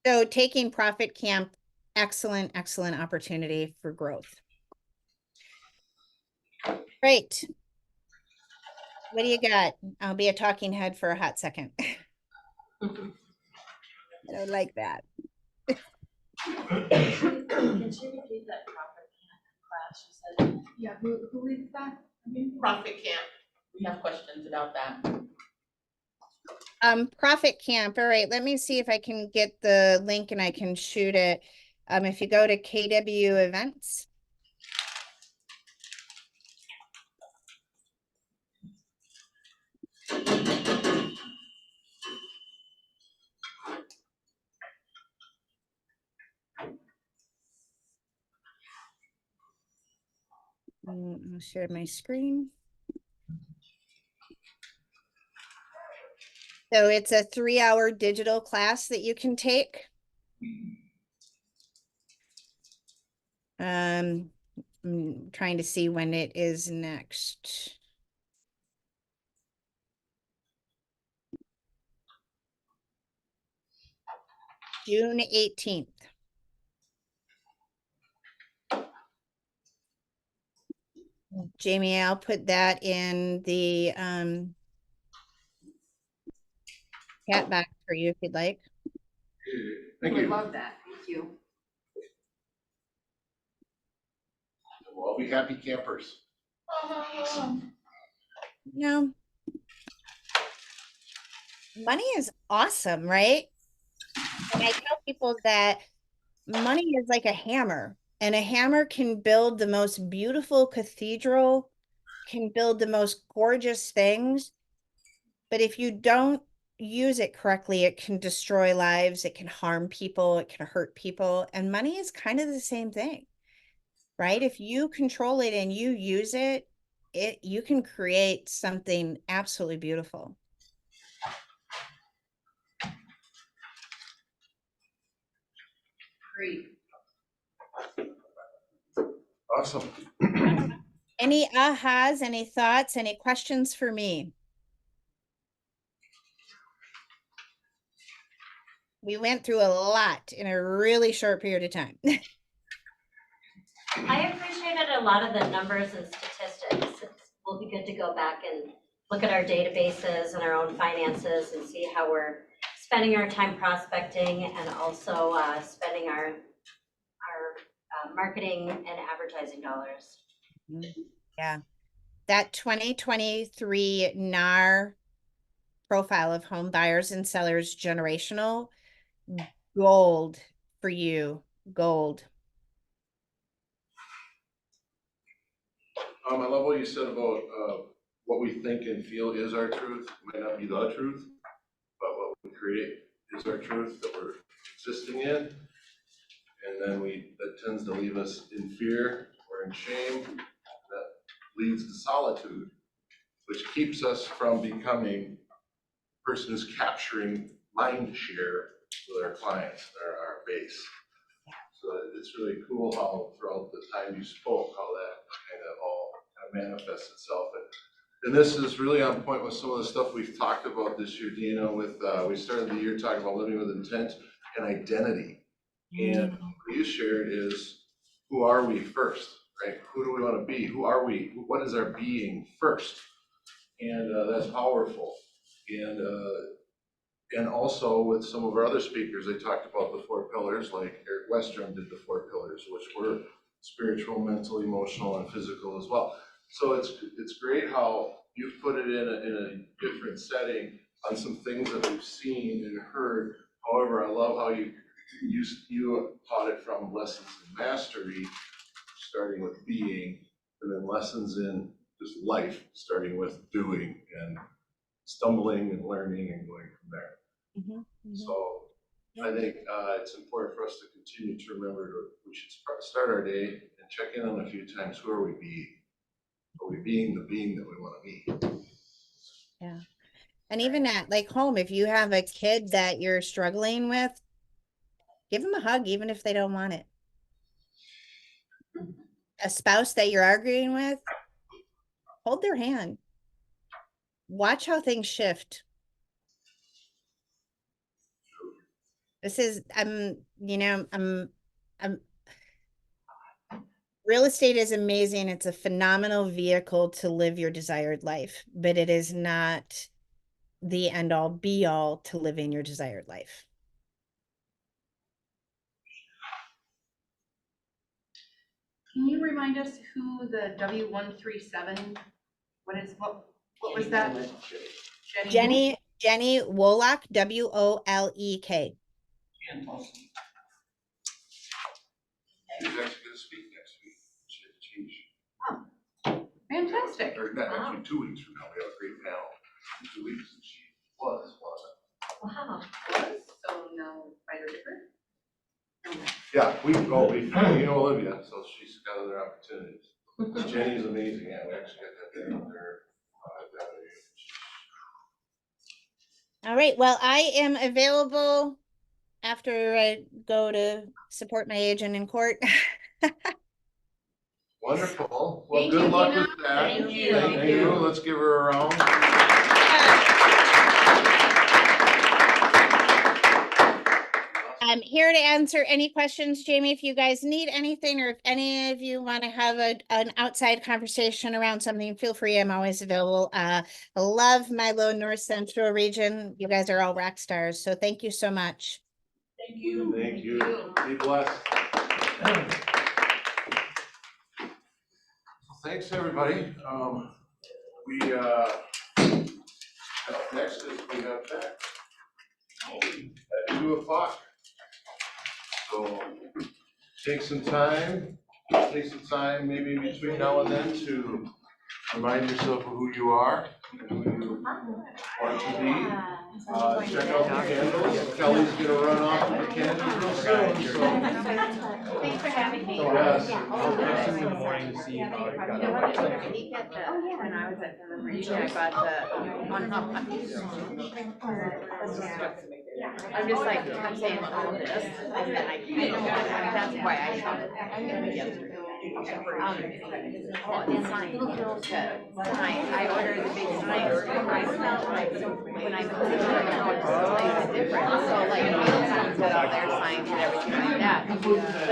So taking Profit Camp, excellent, excellent opportunity for growth. Great. What do you got? I'll be a talking head for a hot second. I don't like that. Can she repeat that Profit Camp class? She said, yeah, who leads that? Profit Camp. We have questions about that. Profit Camp. All right, let me see if I can get the link and I can shoot it. If you go to KW events. I'll share my screen. So it's a 3-hour digital class that you can take. I'm trying to see when it is next. June 18th. Jamie, I'll put that in the chat box for you if you'd like. Thank I you. love that, thank you. We'll all be happy campers. No. Money is awesome, right? And I tell people that money is like a hammer, and a hammer can build the most beautiful cathedral, can build the most gorgeous things. But if you don't use it correctly, it can destroy lives, it can harm people, it can hurt people. And money is kind of the same thing, right? If you control it and you use it, you can create something absolutely beautiful. Great. Awesome. Any ahas, any thoughts, any questions for me? We went through a lot in a really short period of time. I appreciated a lot of the numbers and statistics. We'll be good to go back and look at our databases and our own finances and see how we're spending our time prospecting and also spending our marketing and advertising dollars. Yeah. That 2023 NAR profile of home buyers and sellers generational, gold for you, gold. I love what you said about what we think and feel is our truth. It might not be the truth, but what we create is our truth that we're existing in. And then that tends to leave us in fear or in shame. That leads to solitude, which keeps us from becoming a person who's capturing mind share with our clients, our base. So it's really cool how throughout the time you spoke, how that kind of all kind of manifests itself. And this is really on point with some of the stuff we've talked about this year, Dina, with, we started the year talking about living with intent and identity. And what you shared is, who are we first, right? Who do we want to be? Who are we? What is our being first? And that's powerful. And also with some of our other speakers, they talked about the 4 pillars, like Eric Westrom did the 4 pillars, which were spiritual, mental, emotional, and physical as well. So it's great how you've put it in a different setting on some things that we've seen and heard. However, I love how you taught it from lessons in mastery, starting with being, and then lessons in just life, starting with doing and stumbling and learning and going from there. So I think it's important for us to continue to remember we should start our day and check in on a few times. Who are we being? Are we being the being that we want to be? Yeah. And even at like home, if you have a kid that you're struggling with, give them a hug, even if they don't want it. A spouse that you're arguing with, hold their hand. Watch how things shift. This is, real estate is amazing. It's a phenomenal vehicle to live your desired life, but it is not the end all be all to living your desired life. Can you remind us who the W137, what was that? Jenny Wolak, W-O-L-E-K. She's actually going to speak next week. She had to change. Oh, fantastic. Or not next week, 2 weeks from now. We have a great panel. In 2 weeks, and she was. Wow. So now find her different? Yeah, you know Olivia, so she's got other opportunities. Jenny's amazing. Yeah, we actually got that down there. All right. Well, I am available after I go to support my agent in court. Wonderful. Well, Thank good you, luck Dina. with that. Thank you. Thank you. Let's give her a round. I'm here to answer any questions, Jamie, if you guys need anything, or if any of you want to have an outside conversation around something, feel free. I'm always available. I love my low North Central region. You guys are all rock stars. So thank you so much. Thank you. Thank you. Be blessed. Thanks, everybody. Next is we have that at 2 o'clock. So take some time maybe between now and then to remind yourself of who you are and who you want to be. Check out the candles. Kelly's gonna run off with the candles real soon, so. Thanks for having me. Yes. First in the morning to see how it got. When I was at the region, I bought I'm just like, I'm saying all this, and then I can't, that's why I started yesterday. Oh, the sign, I ordered the big sign, I smelled like, when I put it on, it's different, so like, Fieldstone's got all their signs and everything like that, but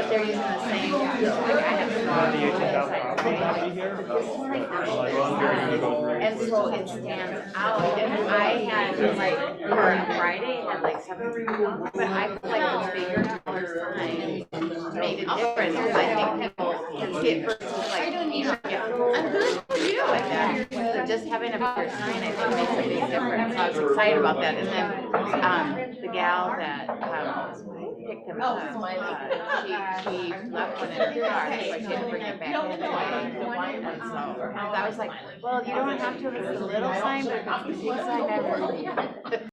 they're using the same, like, I have and so it stands out, and I had like, for Friday, had like something, but I feel like the bigger, taller sign made it different, because I think people can see it versus like, you know, I'm good, how are you? Like that, so just having a bigger sign, I think makes a big difference, so I was excited about that, and then, the gal that, picked him up, she left one in her car, so I didn't bring it back in, and so, I was like, well, you don't have to, it's a little sign, but if it's a big sign, I will.